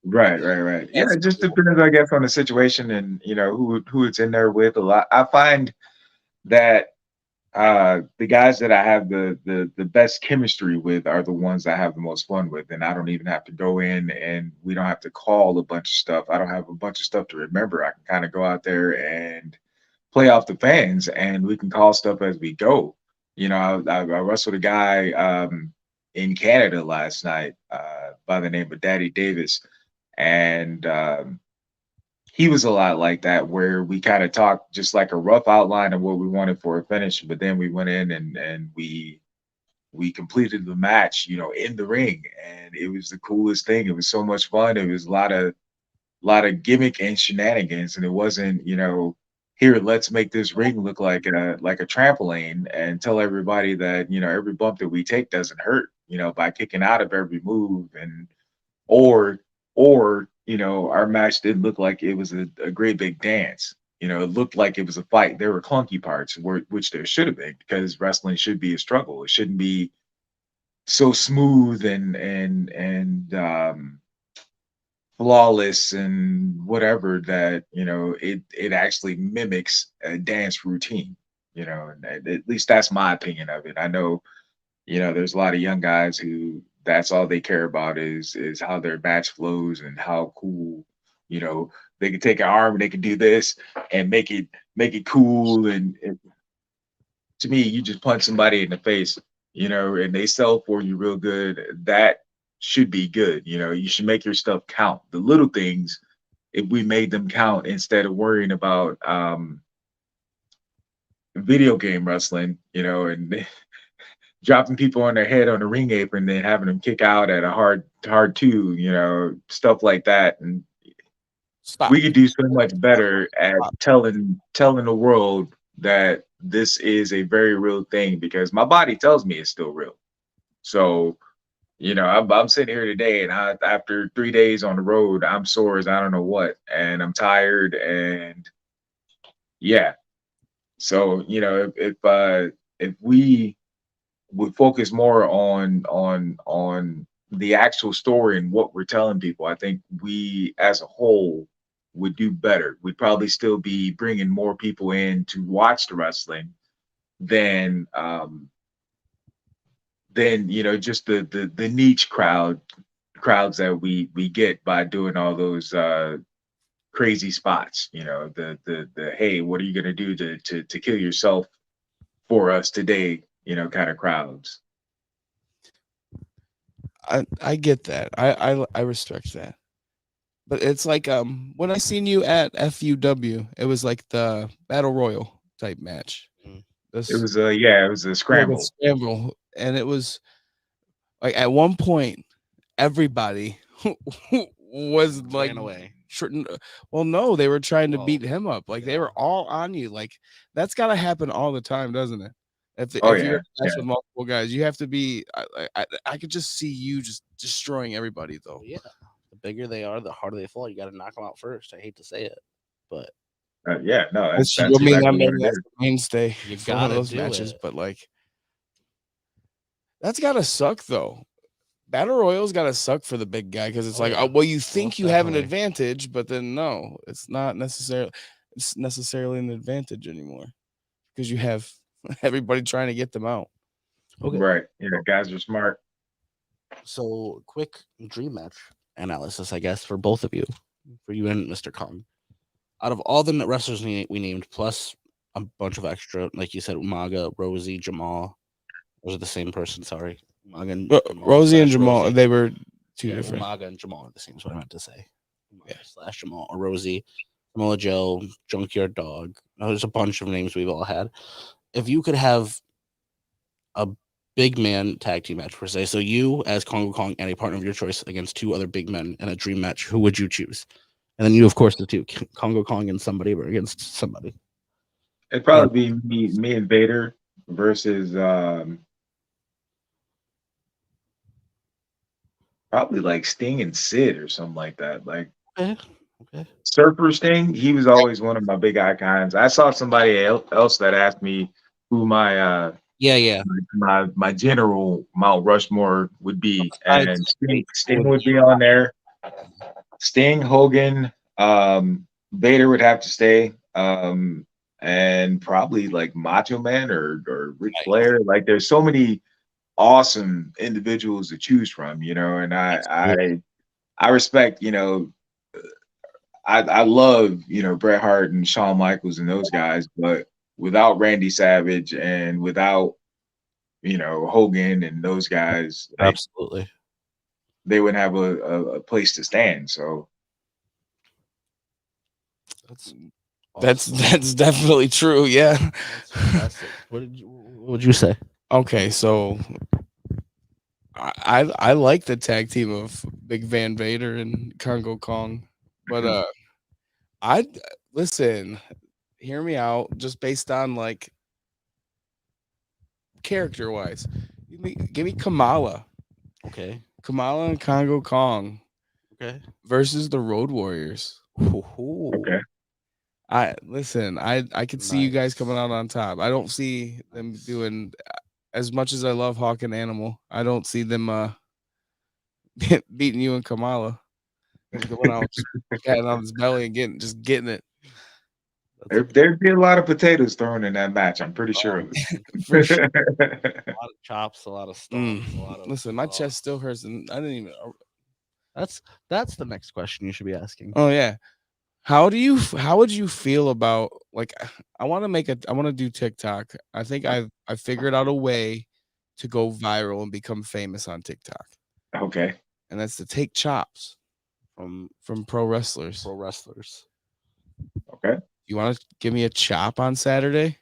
Right. Yeah, That's it just cool. depends, I guess, on the situation and who it's in there with. A lot, I find that the guys that I have the best chemistry with are the ones I have the most fun with, and I don't even have to go in, and we don't have to call a bunch of stuff. I don't have a bunch of stuff to remember. I can kind of go out there and play off the fans, and we can call stuff as we go. I wrestled a guy in Canada last night by the name of Daddy Davis, and he was a lot like that, where we kind of talked just like a rough outline of what we wanted for a finish, but then we went in and we completed the match, in the ring, and it was the coolest thing. It was so much fun. It was a lot of gimmick and shenanigans, and it wasn't, here, let's make this ring look like a trampoline and tell everybody that, every bump that we take doesn't hurt, by kicking out of every move, and or our match didn't look like it was a great big dance. It looked like it was a fight. There were clunky parts, which there should have been, because wrestling should be a struggle. It shouldn't be so smooth and flawless and whatever, that it actually mimics a dance routine. And at least that's my opinion of it. I know, there's a lot of young guys who that's all they care about is how their match flows and how cool, you know, they can take an arm and they can do this and make it cool. And to me, you just punch somebody in the face, and they sell for you real good. That should be good. You should make your stuff count. The little things, if we made them count instead of worrying about video game wrestling, and dropping people on their head on the ring apron, then having them kick out at a hard two, stuff like that. And Stop. we could do so much better at telling the world that this is a very real thing, because my body tells me it's still real. So, I'm sitting here today, and after 3 days on the road, I'm sore as I don't know what, and I'm tired, and yeah. So, if we would focus more on the actual story and what we're telling people, I think we as a whole would do better. We'd probably still be bringing more people in to watch the wrestling than just the niche crowds that we get by doing all those crazy spots. The hey, what are you gonna do to kill yourself for us today? Kind of crowds. I get that. I respect that. But it's like when I seen you at FUW, it was like the battle royal type match. Mm. It This was a yeah, it was a like a scramble. scramble, and it was like at one point everybody was like Ran away. well, no, they were trying to Oh, beat him up. Like they yeah. were all on you. Like that's got to happen all the time, doesn't it? Oh If you're yeah, in a match yeah. with multiple guys, you have to be. I could just see you just destroying everybody though. Well, yeah. The bigger they are, the harder they fall. You got to knock them out first. I hate to say it, but Yeah, no, I that's mean, exactly what maybe it that's is. the mainstay you for one got of to those do matches, it. but like that's gotta suck though. Battle Royals gotta suck for the big guy because it's Oh, like, yeah. oh, well, you Most think you have an definitely. advantage, but then no, it's necessarily an advantage anymore because you have everybody trying to get them out. Okay. Right. Yeah, guys are smart. So, quick dream match analysis, I guess, for both of you, for you and Mr. Kong. Out of all the wrestlers we named, plus a bunch of extra, like you said, Umaga, Rosie, Jamal. Those are the same person. Sorry, Umaga and Jamal Rosie and slash Jamal, Rosie. they were two Yeah, different. Umaga and Jamal are the same. Is what I meant to say. Yeah. Umaga slash Jamal or Rosie, Samoa Joe, Junkyard Dog. There's a bunch of names we've all had. If you could have a big man tag team match per se, so you as Kongo Kong and a partner of your choice against two other big men in a dream match, who would you choose? And then you, of course, the two Kongo Kong and somebody or against somebody. It'd And probably be me and Vader versus probably like Sting and Sid or something like that. Like okay, okay, Surfer Sting, he was always one of my big icons. I saw somebody else that asked me who yeah, yeah. my general Mount Rushmore would be, Besides, and Vader, who Sting would would be be on there. Sting, Hogan, Vader would have to stay, and probably like Macho Man or Ric nice? Flair. Like, there's so many awesome individuals to choose from, and Absolutely. I respect, I love, Bret Hart and Shawn Michaels and those guys, but without Randy Savage and without, Hogan and those guys, like Absolutely. they wouldn't have a place to stand. So That's That's awesome. that's definitely true. Yeah. That's fantastic. What would you say? Okay, so I like the tag team of Big Van Vader and Congo Kong, but I listen. Hear me out. Just based on like character wise, give me Kamala, Okay. Kamala and Congo Kong Okay. versus the Road Warriors. Ooh, okay, I listen. I could see you guys coming nice. out on top. I don't see them doing as much as I love Hawk and Animal. I don't see them beating you and Kamala. Him coming out just patting on his belly and getting it That's a there'd be a lot of potatoes thrown in that match. I'm pretty sure oh, of for sure. it. a lot of chops, a lot of Mm. stomps, a lot of. Listen, my chest still hurts, and I didn't even. That's the next question you should be asking. Oh yeah, how would you feel about like I want to do TikTok. I think I figured out a way to go viral and become famous on TikTok. Okay, And that's to take chops From from pro wrestlers. pro wrestlers. okay. You want to give me a chop on Saturday?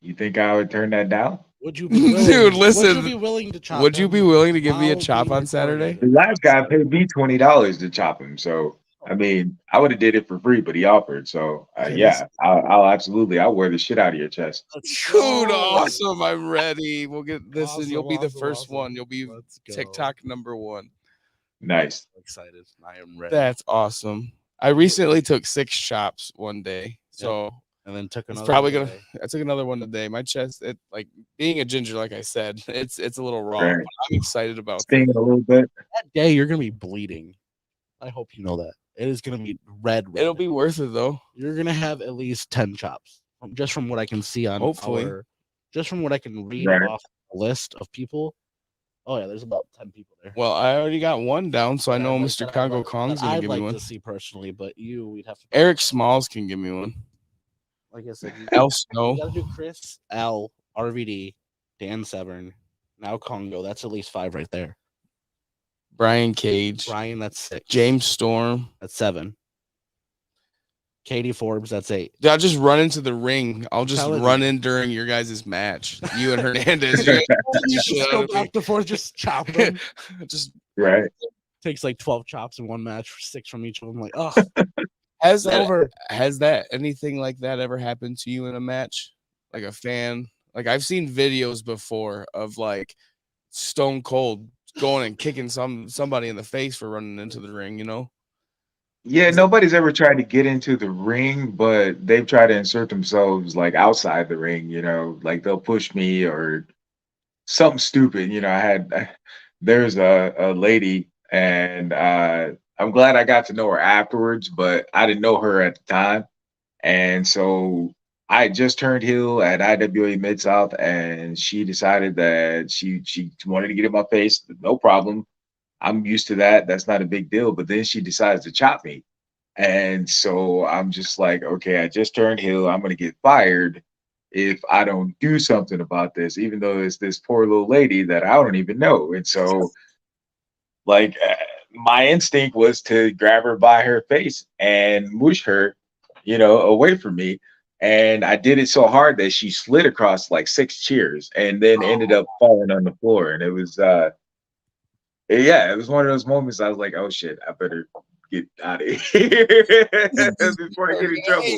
You think I would turn that down? Would you be willing? Dude, Would you listen. be willing to chop Would you be him willing to give me a while chop being on Saturday? recorded The last on guy Saturday? paid me $20 to chop him, so I Oh, mean, I would have did it for free, but he offered. So okay, yeah, I'll absolutely. I'll wear the shit out of your chest. let's Dude, go. awesome. I'm ready. We'll get this and Awesome, you'll be the awesome, first one. awesome. You'll be Let's go. TikTok number 1. Nice. I'm excited. I am ready. That's awesome. I recently took 6 chops one day. Yep. So And then took it's another probably one gonna. today. I took another one today. My chest, it like being a ginger, like I said, it's a little raw. Right. But I'm excited about this. Sting a little bit. That day you're gonna be bleeding. I hope you know that. It is gonna be red. It'll be worth it though. You're gonna have at least 10 chops. Just from what I can see on Hopefully. just from what I can read Right. off the list of people. Oh yeah, there's about 10 people there. Well, I already got one down, so I Yeah, know like Mr. that Congo Kong's gonna I'd give me like one. to see personally, but we'd have to Eric Smalls can give me one. like I said, El Snow. you gotta do Chris, L, RVD, Dan Severn, now Congo. That's at least 5 right there. Brian Cage, Brian, that's 6. James Storm. That's 7. Katie Forbes, that's 8. I'll just run into the ring. I'll just Telling run you. in during your guys' match. You and Hernandez. You guys beat the shit Just out go of me. back and forth, just chop them. Just Right. Takes like 12 chops in one match, 6 from each of them. Like, oh, has it's over. Has that anything like that ever happened to you in a match? Like a fan? Like I've seen videos before of like Stone Cold going and kicking somebody in the face for running into the ring, you know? Yeah, nobody's ever tried to get into the ring, but they've tried to insert themselves like outside the ring, like they'll push me or something stupid. There's a lady, and I'm glad I got to know her afterwards, but I didn't know her at the time. And so I had just turned heel at IWA Mid South, and she decided that she wanted to get in my face. No problem. I'm used to that. That's not a big deal. But then she decides to chop me. And so I'm just like, okay, I just turned heel. I'm going to get fired if I don't do something about this, even though it's this poor little lady that I don't even know. And so, like, my instinct was to grab her by her face and mush her, away from me. And I did it so hard that she slid across like 6 chairs and then ended up falling on the floor. And it was, yeah, it was one of those moments I was like, oh shit, I better get out of here before I get in trouble.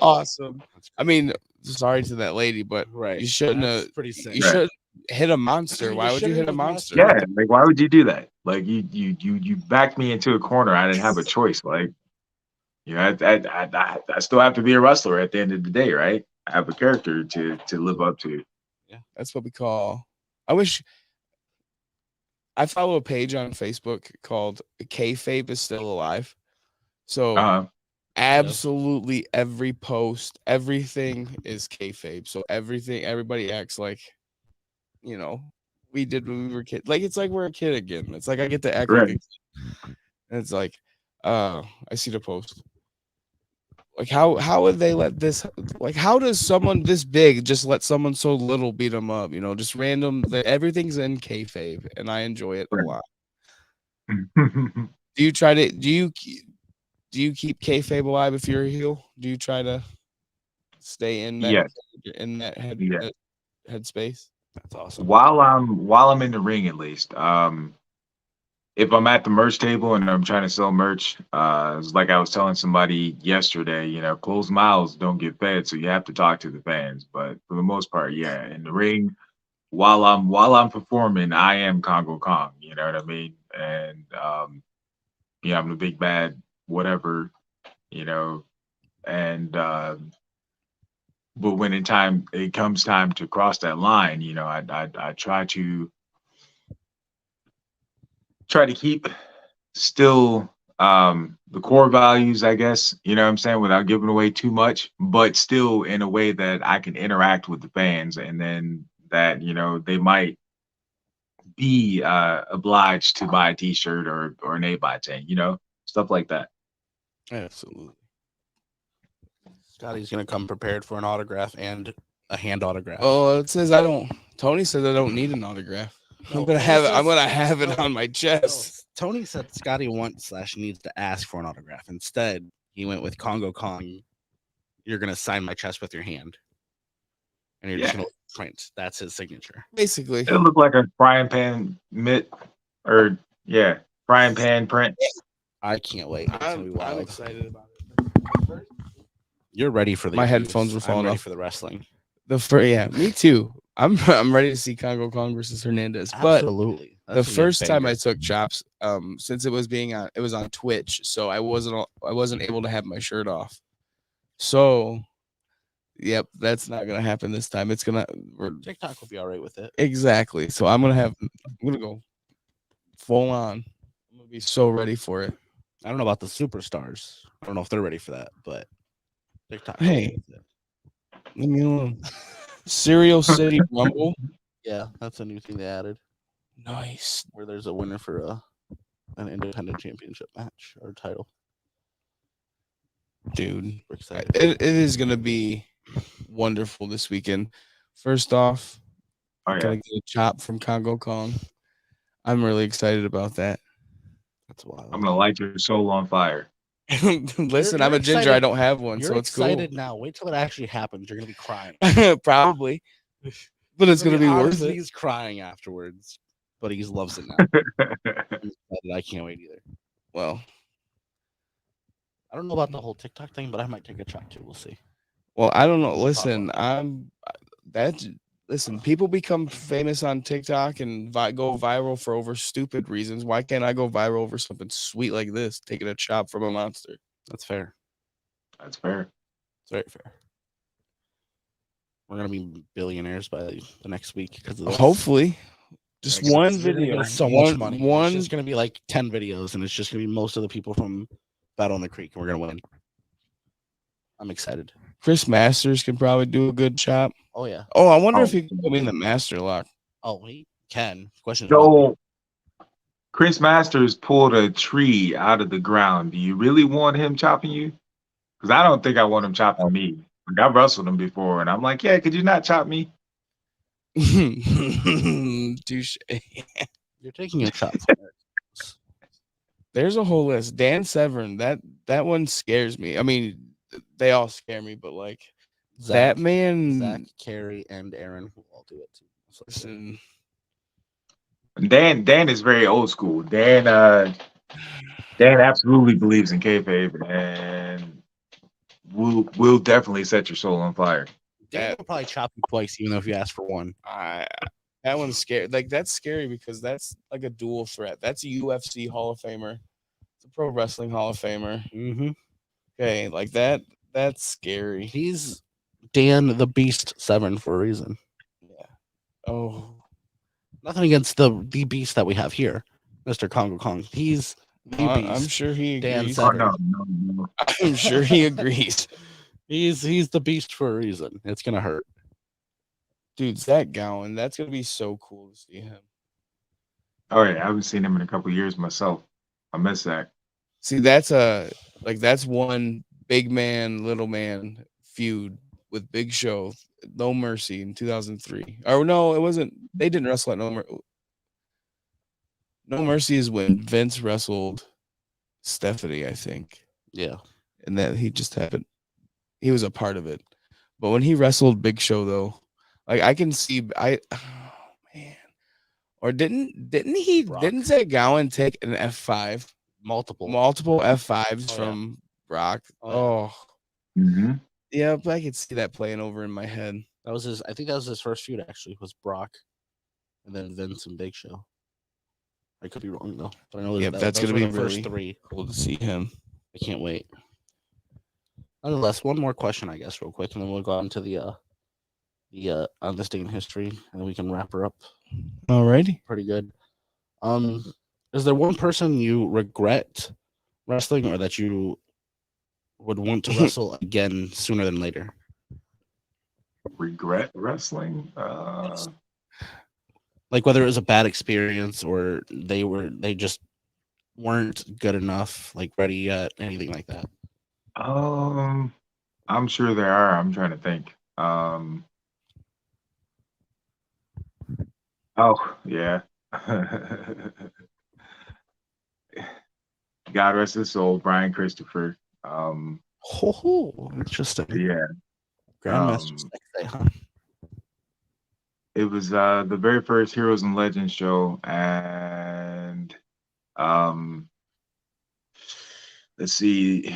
Awesome. I mean, sorry to that lady, but Right. you shouldn't have. Pretty sick. You should hit a monster. Why would you hit a monster? Yeah, like why would you do that? Like you backed me into a corner. I didn't have a choice. Like, I still have to be a wrestler at the end of the day, right? I have a character to live up to. Yeah, that's what we call. I wish. I follow a page on Facebook called Kayfabe is Still Alive. So absolutely every post, everything is kayfabe. So everybody acts like, we did when we were kids. Like it's like we're a kid again. It's like I get to act like a kid. And it's like, I see the post. Like how would they let this? Like how does someone this big just let someone so little beat them up? Just random. Everything's in kayfabe, and I enjoy it a lot. Do you try to? Do you keep kayfabe alive if you're a heel? Do you try to stay in that headspace? That's awesome. While I'm in the ring, at least, if I'm at the merch table and I'm trying to sell merch, it's like I was telling somebody yesterday, closed mouths don't get fed, so you have to talk to the fans. But for the most part, yeah, in the ring, while I'm performing, I am Kongo Kong. You know what I mean? And I'm the big bad whatever, and but when it comes time to cross that line, I try to keep still the core values, I guess, you know what I'm saying, without giving away too much, but still in a way that I can interact with the fans, and then that, they might be obliged to buy a t-shirt or an 8x10, stuff like that. Absolutely. Scotty's gonna come prepared for an autograph and a hand autograph. Oh, it says Tony says I don't need an autograph. I'm gonna have it on my chest. Tony said Scotty wants/needs to ask for an autograph. Instead, he went with Kongo Kong. You're gonna sign my chest with your hand, and you're just gonna print. That's his signature. Basically, it looked like a frying pan frying pan print. I can't wait. I'm excited about it. You're ready for the my headphones were falling off for the wrestling. Me too. I'm ready to see Kongo Kong versus Hernandez. But absolutely, the first time I took chops, since it was on Twitch, so I wasn't able to have my shirt off. So, yep, that's not gonna happen this time. TikTok will be all right with it. Exactly. So I'm gonna go full on. I'm gonna be so ready for it. I don't know about the superstars. I don't know if they're ready for that, but TikTok. Hey, leave me alone. Serial City Rumble. Yeah, that's a new thing they added. Nice. Where there's a winner for an independent championship match or title. Dude, it is gonna be wonderful this weekend. First off, I'm gonna get a chop from Kongo Kong. I'm really excited about that. That's I'm wild. gonna light your soul on fire. Listen, You're I'm a ginger. I excited. don't have one, You're so it's cool. excited now. Wait till it actually happens. You're gonna be crying. Probably, but You're it's gonna gonna be be on worth his it. knees crying afterwards. But he loves it now. I'm excited. I can't wait either. Well, I don't know about the whole TikTok thing, but I might take a shot too. We'll see. I don't know. We'll talk Listen, about I'm that. Listen, people become famous on TikTok and go viral for over stupid reasons. Why can't I go viral over something sweet like this? Taking a chop from a monster. That's fair. That's fair. It's very fair. We're gonna be billionaires by the next week because of this. Hopefully, You're just gonna get one us- you're gonna video, get us so much money. It's one. just gonna be like 10 videos, and it's just gonna be most of the people from Battle on the Creek, and we're gonna win. I'm excited. Chris Masters could probably do a good chop. Oh yeah. Oh, I wonder if Oh, he could put me in the master lock. Oh, he can. Question is, will he? so Chris Masters pulled a tree out of the ground. Do you really want him chopping you? Because I don't think I want him chopping me. Like, I wrestled him before, and I'm like, yeah, could you not chop me? Touche. You're taking a shot from it. There's a whole list. Dan Severn, that one scares me. I mean, they all scare me, but like that man. Zach, Carey, and Aaron will all do it too. So, Listen, Dan is very old school. Dan absolutely believes in kayfabe, and will definitely set your soul on fire. Dan that will probably chop you twice, even though if you ask for one. I that one's scary. Like that's scary because that's like a dual threat. That's a UFC Hall of Famer. It's a Pro Wrestling Hall of Famer. Mm-hmm. Okay, like that. That's scary. He's Dan the Beast Severn for a reason. Yeah. Oh, Nothing against the beast that we have here, Mr. Kongo Kong. He's the beast. I'm sure he Dan agrees. Oh Severn. no. I'm sure he agrees. He's the beast for a reason. It's gonna hurt. Dude, Zach Gowen, that's gonna be so cool to see him. Oh yeah, I haven't seen him in a couple of years myself. I miss that. See, that's one big man, little man feud with Big Show, No Mercy in 2003. Or no, it wasn't. They didn't wrestle at No Mercy is when Vince wrestled Stephanie, I think, Yeah. and that he just happened. He was a part of it, but when he wrestled Big Show, though, like I can see, oh man, or Brock. didn't Zach Gowen take an F5? Multiple. Multiple F5s Oh, yeah. from Brock. Oh, Oh, Mm-hmm. yeah, but I could see that playing over in my head. That was his. I think that was his first feud. Actually, was Brock, and then Vince and Big Show. I could be wrong though, but I know Yeah, that, that's those gonna were be the first really three. cool to see him. I can't wait. Nonetheless, one more question, I guess, real quick, and then we'll go on to the on this day in history, and then we can wrap her up Alrighty. pretty good. Is there one person you regret wrestling, or that you would want to wrestle again sooner than later? Regret wrestling? Like whether it was a bad experience or they just weren't good enough, like ready yet, anything like that. I'm sure there are. I'm trying to think. Oh yeah. God rest his soul, Brian Christopher. Oh, interesting. Yeah. Grandmaster Um, Sexay, huh? it was the very first Heroes and Legends show, and um, let's see,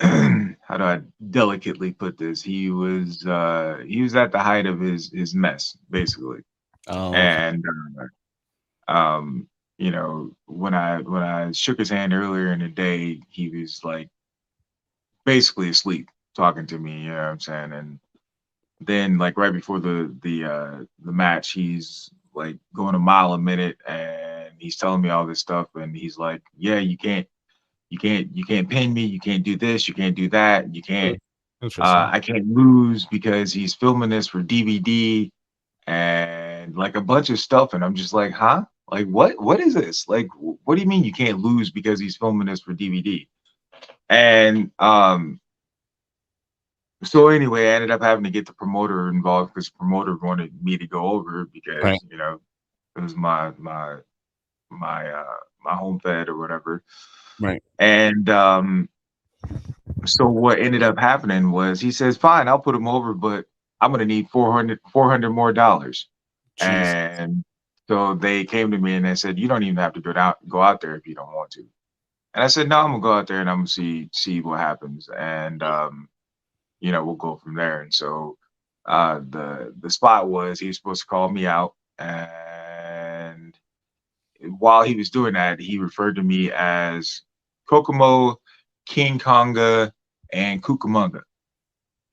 how do I delicately put this? He was at the height of his mess, basically, Oh, okay. and um, when I shook his hand earlier in the day, he was like basically asleep talking to me. You know what I'm saying? And then like right before the match, he's like going a mile a minute, and he's telling me all this stuff, and he's like, yeah, you can't pin me, you can't do this, you can't do that, you can't Interesting. I can't lose because he's filming this for DVD and like a bunch of stuff, and I'm just like, huh? Like what is this? Like what do you mean you can't lose because he's filming this for DVD? And so anyway, I ended up having to get the promoter involved because the promoter wanted me to go over Right. because it was my my home fed or whatever. Right. And so what ended up happening was he says, "Fine, I'll put him over, but I'm gonna need 400 more dollars." Jeez. And so they came to me and they said, "You don't even have to go out there if you don't want to." And I said, "No, I'm gonna go out there and I'm gonna see what happens, and we'll go from there." And so the spot was he was supposed to call me out, and while he was doing that, he referred to me as Kokomo, King Konga, and Cucamonga.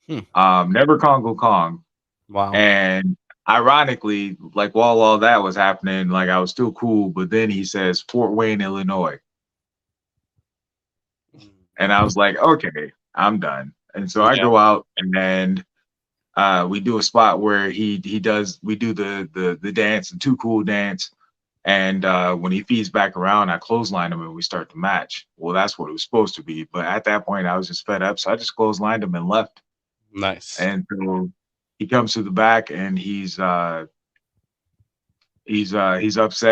Hmm. Never Congo Kong. Wow. And ironically, like while all that was happening, like I was still cool, but then he says Fort Wayne, Illinois. And I was like, okay, I'm done. And so I Yeah. go out and we do a spot where he does we do the dance, the too cool dance. And when he feeds back around, I clothesline him and we start the match. Well, that's what it was supposed to be. But at that point, I was just fed up. So I just clotheslined him and left. Nice. And so he comes to the back and he's upset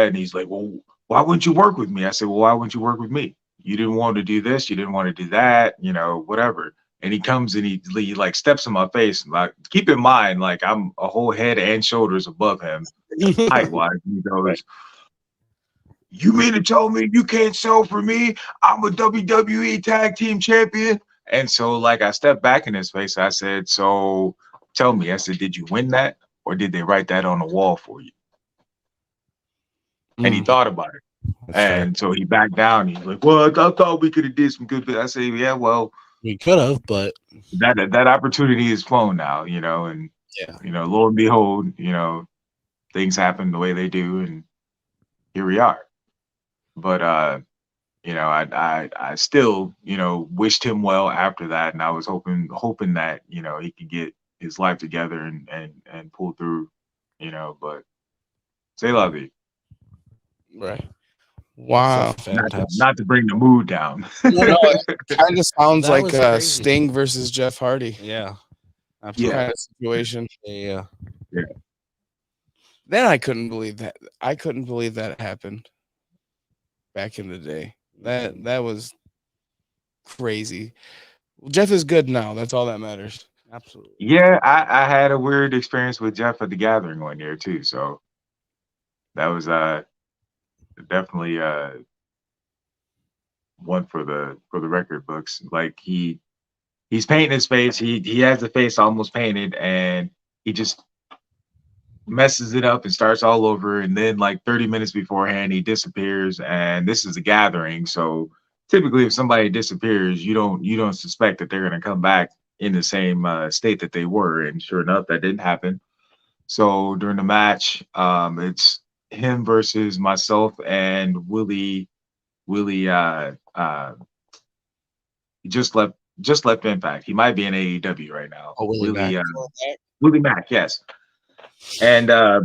and he's like, "Well, why wouldn't you work with me?" I said, "Well, why wouldn't you work with me? You didn't want to do this, you didn't want to do that, whatever." And he comes and he like steps in my face. Like, keep in mind, like I'm a whole head and shoulders above him, height wise. He Right. goes, "You mean to tell me you can't sell for me? I'm a WWE tag team champion." And so like I stepped back in his face. I said, "So tell me," I said, "did you win that or did they write that on the wall for you?" And he Mm, thought about it. that's fair. And so he backed down. He's like, "Well, I thought we could have did some good." I say, "Yeah, well, We could have, but that opportunity is flown now, and yeah. lo and behold, things happen the way they do, and here we are." But I still, wished him well after that, and I was hoping that he could get his life together and pull through, But say la vie. Right. That's a Wow. Not to, fantastic. not to bring the mood down. No, it kind of sounds That like was crazy. Sting versus Jeff Hardy Yeah. Yeah, Absolutely. kind of situation. Yeah. yeah. Then I couldn't believe that. I couldn't believe that happened back in the day. That was crazy. Well, Jeff is good now. That's all that matters. Absolutely. Yeah, I had a weird experience with Jeff at the gathering one year too. So that was definitely one for the record books. Like he's painting his face. He has the face almost painted and he just messes it up and starts all over. And then like 30 minutes beforehand, he disappears. And this is a gathering. So typically if somebody disappears, you don't suspect that they're gonna come back in the same state that they were. And sure enough, that didn't happen. So during the match, it's him versus myself and Willie. Willie he just left Impact. He might be in AEW right now. Oh, Willie Mack. Willie Mack, yes. And at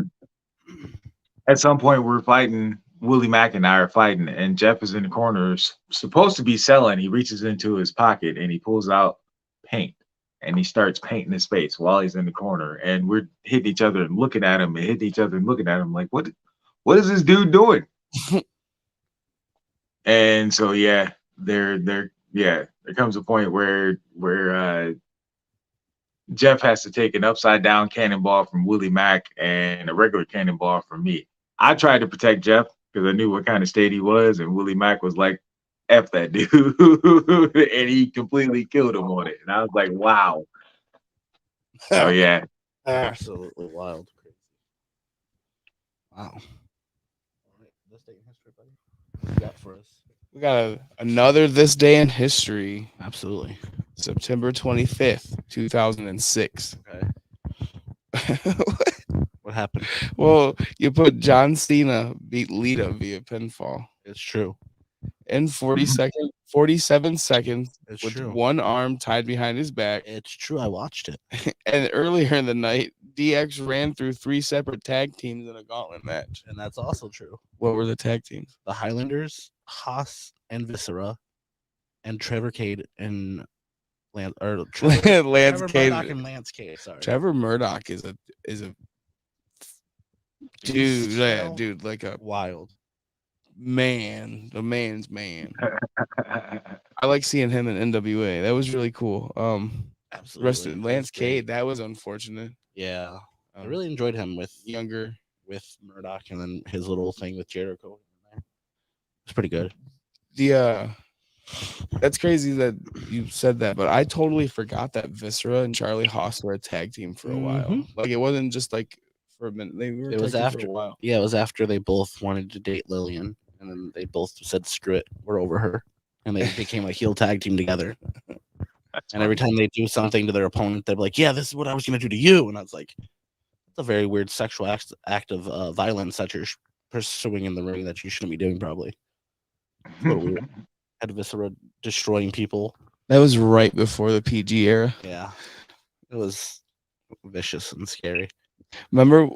some point we're fighting. Willie Mack and I are fighting, and Jeff is in the corner, supposed to be selling. He reaches into his pocket and he pulls out paint and he starts painting his face while he's in the corner. And we're hitting each other and looking at him and hitting each other and looking at him like, what is this dude doing? And so yeah, there comes a point where Jeff has to take an upside down cannonball from Willie Mack and a regular cannonball from me. I tried to protect Jeff because I knew what kind of state he was, and Willie Mack was like, "F that dude," and he completely killed him on it. And I was like, "Wow." So yeah, Absolutely wild. Crazy. Wow. All right. This day in history, buddy. What you got for us? We got another this day in history. Absolutely. September 25th, 2006. Okay. What happened? Well, you put John Cena beat Lita via pinfall It's true. in 47 seconds It's with true. one arm tied behind his back. It's true. I watched it. And earlier in the night, DX ran through 3 separate tag teams in a gauntlet match. And that's also true. What were the tag teams? The Highlanders, Haas and Viscera, and Trevor Cade and Lance or Trevor, Lance Trevor Cade. Murdoch and Lance Cade. Sorry. Trevor Murdoch is a dude, He's yeah, still dude, like a wild. man, the man's man. I like seeing him in NWA. That was really cool. Rest Absolutely. in He Lance was great. Cade. That was unfortunate. Yeah. I Um, really enjoyed him younger. with Murdoch and then his little thing with Jericho. It's pretty good. The that's crazy that you said that, but I totally forgot that Viscera and Charlie Haas were a tag team for a while. Mhm. Like it wasn't just like for a minute. They were a It was tag team for after a while. Yeah, it was after they both wanted to date Lillian and then they both said screw it, we're over her. And they became a heel tag team together. That's And every funny. time they do something to their opponent, they're like, "Yeah, this is what I was gonna do to you." And I was like, "It's a very weird sexual act of violence that you're pursuing in the ring that you shouldn't be doing." Probably it's a little weird. Had Viscera destroying people. That was right before the PG era. Yeah, it was vicious and scary. Remember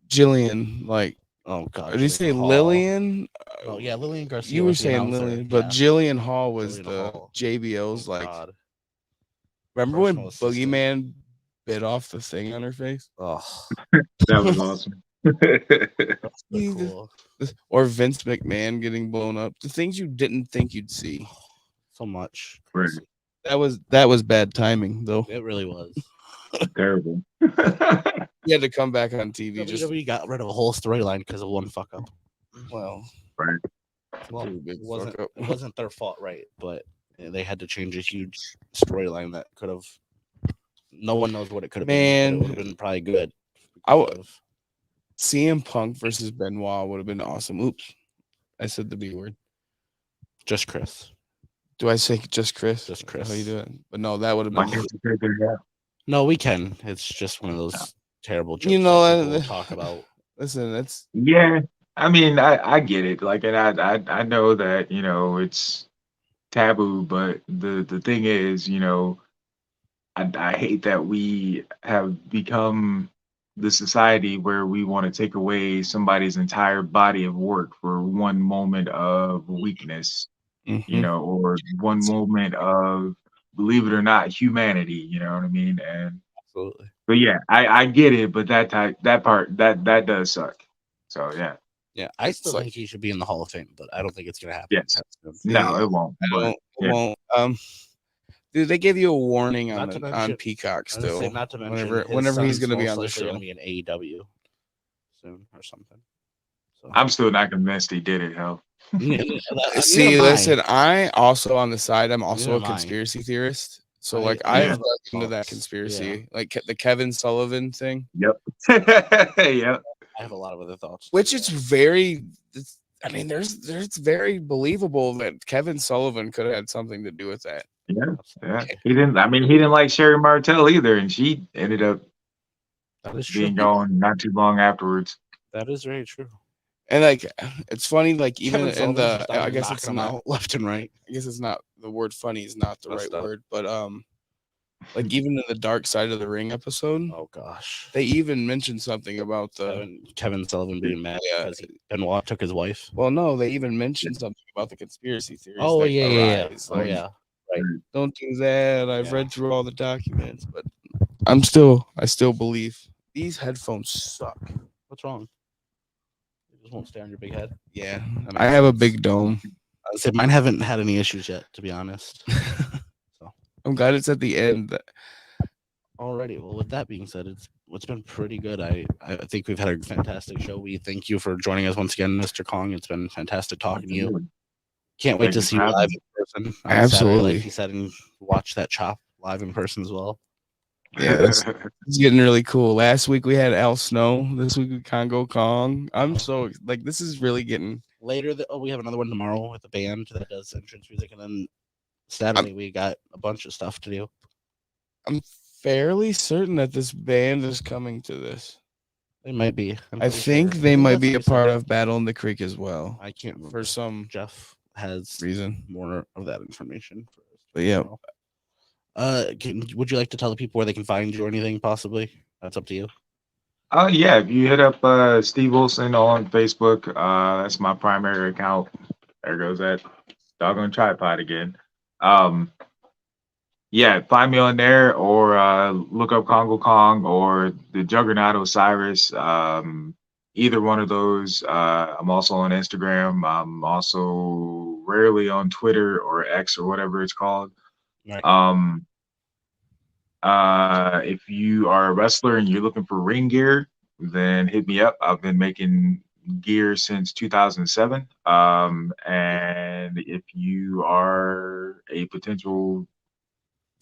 Jillian? Like, Oh god, did you say Hall. Lillian? Oh yeah, Lillian Garcia. You were was the saying announcer. Lillian, but Yeah, Jillian Hall was Jillian the Hall. JBO's. Oh Like, god, remember when personal assistant. Boogeyman bit off the thing on her face? Oh, That was awesome. that's so See, cool. Or Vince McMahon getting blown up. The things you didn't think you'd see. So much. Right. That was bad timing though. It really was. Terrible. He had to come back on TV. Just WWE got rid of a whole storyline because of one fuck up. well, Right. Well, pretty big it wasn't fuck up. it wasn't their fault, right? But they had to change a huge storyline that could have. No one knows what it could have been. But it would have Man, been probably good. I because w- of- CM Punk versus Benoit would have been awesome. Oops, I said the B word. just Chris. Do I say just Chris? Just Is that How Chris. you doing? But no, that would have Why been. can't you say that? No, we can. It's just one of those terrible jokes You know, that people talk about. listen, it's Yeah. I mean, I get it. Like, and I know that, it's taboo, but the thing is, I hate that we have become the society where we want to take away somebody's entire body of work for one moment of weakness, mhm. or one moment of, believe it or not, humanity, you know what I mean? And Absolutely. but yeah, I get it, but that part that does suck. So yeah, Yeah, I It's still like think he should be in the Hall of Fame, but I don't think it's gonna happen. yes, anytime soon. no, it won't. I But don't yeah, won't dude, they gave you a warning on Not to on mention- Peacock I was gonna say, still. not to mention, Whenever he's son's gonna be most on the likely show. gonna be in AEW soon or something. So I'm still not convinced he did it. Hell, See, neither am I. listen, I also on the side, I'm also Neither a am I. conspiracy theorist. So I- like I I've have looked into that thoughts. conspiracy, like the Kevin Sullivan thing, yep, yep, I have a lot of other thoughts. which too, it's very. I mean, there's very believable that Kevin Sullivan could have had something to do with that. yeah, yeah. Absolutely. He didn't. I mean, he didn't like Sherry Martell either, and she ended up That is true. being gone not too long afterwards. That is very true. And like, it's funny, like even Kevin in Sullivan the, just out I here guess knocking it's them not, out left and right. I guess it's not the word funny is not the That's right not- word, but like even in the Dark Side of the Ring episode, Oh gosh. they even mentioned something about the. Kevin Sullivan being mad Yeah. because Benoit took his wife. Well, no, they even mentioned something about the conspiracy theories. Oh that yeah. arise. Oh Like, yeah. don't do that. I've Yeah. read through all the documents, but I still believe these headphones suck. What's wrong? It just won't stay on your big head. Yeah, That makes I have a sense. big dome. I would say mine haven't had any issues yet, to be honest. I'm glad it's at the end. Alrighty. Well, with that being said, it's been pretty good. I think we've had a fantastic show. We thank you for joining us once again, Mr. Kong. It's been fantastic talking to you. Can't wait Thank to you see for you having live me. in person. On Absolutely. Saturday, like you said, and watch that chop live in person as well. Yeah, it's getting really cool. Last week we had Al Snow. This week we Kongo Kong. I'm so like this is really getting. Later, we have another one tomorrow with a band that does entrance music, and then Saturday we got a bunch of stuff to do. I'm fairly certain that this band is coming to this. They might be. I think they might be a part of Battle in the Creek as well. I can't remember. For some Jeff has reason. more of that information. For us But yeah. Would you like to tell the people where they can find you or anything? Possibly. That's up to you. Yeah, if you hit up Steve Wilson on Facebook, that's my primary account. There goes that doggone tripod again. Yeah, find me on there or look up Kongo Kong or the Juggernaut Osiris. either one of those. I'm also on Instagram. I'm also rarely on Twitter or X or whatever it's called. Right. Um, if you are a wrestler and you're looking for ring gear, then hit me up. I've been making gear since 2007. And if you are a potential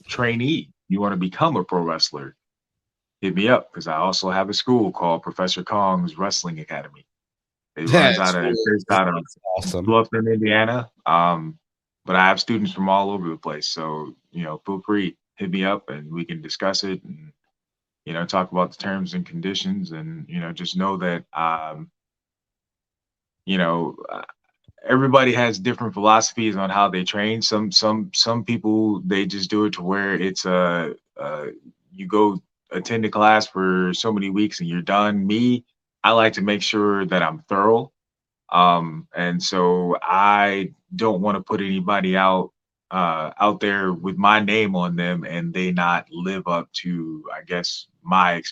trainee, you want to become a pro wrestler, hit me up because I also have a school called Professor Kong's Wrestling Academy. It runs That's out of really based cool. out of That's awesome. Bluffton, Indiana. But I have students from all over the place. So, feel free, hit me up and we can discuss it and, talk about the terms and conditions and, just know that, you know, uh, everybody has different philosophies on how they train. Some people they just do it to where it's you go attend a class for so many weeks and you're done. Me, I like to make sure that I'm thorough. And so I don't want to put anybody out there with my name on them and they not live up to, I guess, my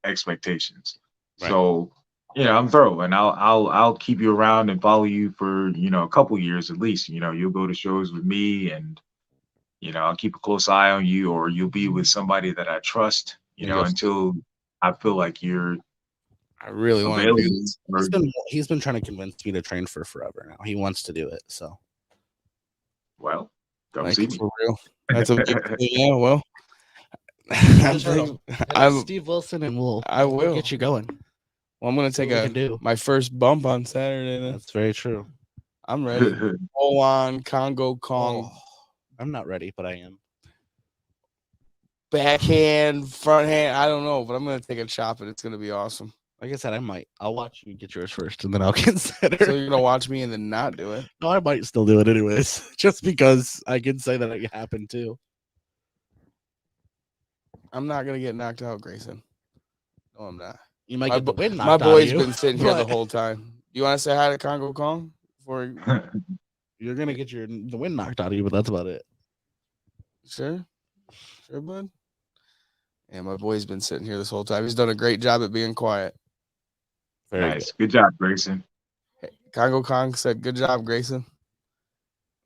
expectations. Right. So, I'm thorough and I'll keep you around and follow you for, a couple years at least. You'll go to shows with me and I'll keep a close eye on you or you'll be with somebody that I trust, There you go. until I feel like you're I really want to do available. this. Or, He's been trying to convince me to train for forever now. He wants to do it. So well, come Like see me. for real. That's a big thing. Yeah, well. Just I'm, hit I'm, up Steve Wilson and I we'll will. get you going. Well, I'm gonna See take what we can do. my first bump on Saturday. Then That's very true. I'm ready. Full on Congo Kong, Oh, I'm not ready, but I am. backhand, front hand. I don't know, but I'm gonna take a chop and it's gonna be awesome. Like I said, I might. I'll watch you get yours first, and then I'll consider. So you're gonna watch me and then not do it? No, I might still do it anyways, just because I can say that it happened too. I'm not gonna get knocked out, Grayson. No, I'm not. You might My, get the wind knocked my out of boy's you, been sitting here the but whole time. You want to say hi to Congo Kong? Before you're gonna get the wind knocked out of you. But that's about it. sure, bud. Yeah, my boy's been sitting here this whole time. He's done a great job at being quiet. Very Nice. Good job, Grayson. Congo Kong said, "Good job, Grayson."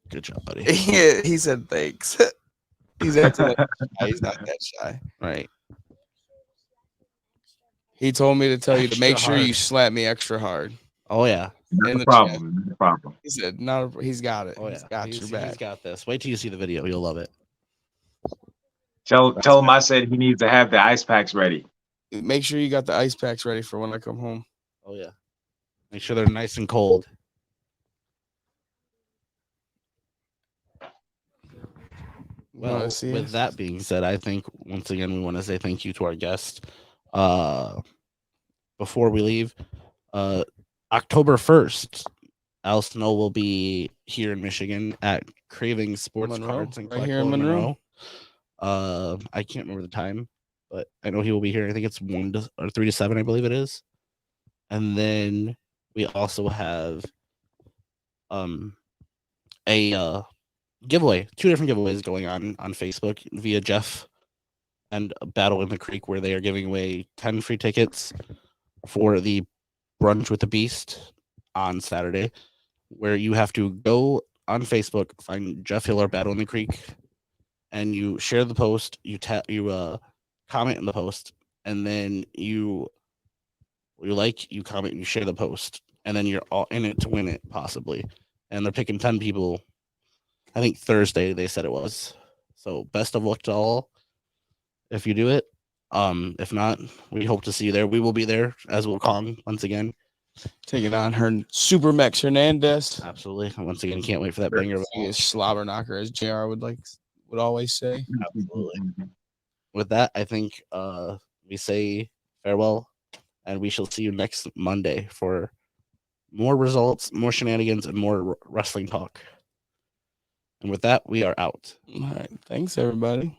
good job, buddy. He said, "Thanks." He's acting like he's not that shy. Right. He told me to tell you to make Extra sure you hard. slap me extra hard. Oh yeah. Not In a the problem. Not a problem. He said, he's got it. Oh He's yeah. got your back. He's got this. Wait till you see the video. You'll love it. Tell him I said he needs to have the ice packs ready. Make sure you got the ice packs ready for when I come home. Oh yeah. Make sure they're nice and cold. Well, with that being said, I think once again we want to say thank you to our guest. Before we leave, October 1st, Al Snow will be here in Michigan at Craving Sports Monroe, Cards and right here in Collectible Monroe. I can't remember the time, but I know he will be here. I think it's 3 to 7, I believe it is. And then we also have a giveaway, 2 different giveaways going on Facebook via Jeff and Battle in the Creek, where they are giving away 10 free tickets for the Brunch with the Beast on Saturday, where you have to go on Facebook, find Jeff Hill or Battle in the Creek, and you share the post, you comment in the post, and then you comment, and you share the post, and then you're all in it to win it, possibly. And they're picking 10 people. I think Thursday they said it was. So best of luck to all if you do it. If not, we hope to see you there. We will be there, as will Kong once again. Taking on her Super Max Hernandez. Absolutely. Once again, can't wait for that banger. Slobber knocker, as JR would always say. Absolutely. With that, I think we say farewell, and we shall see you next Monday for more results, more shenanigans, and more wrestling talk. And with that, we are out. All right. Thanks, everybody.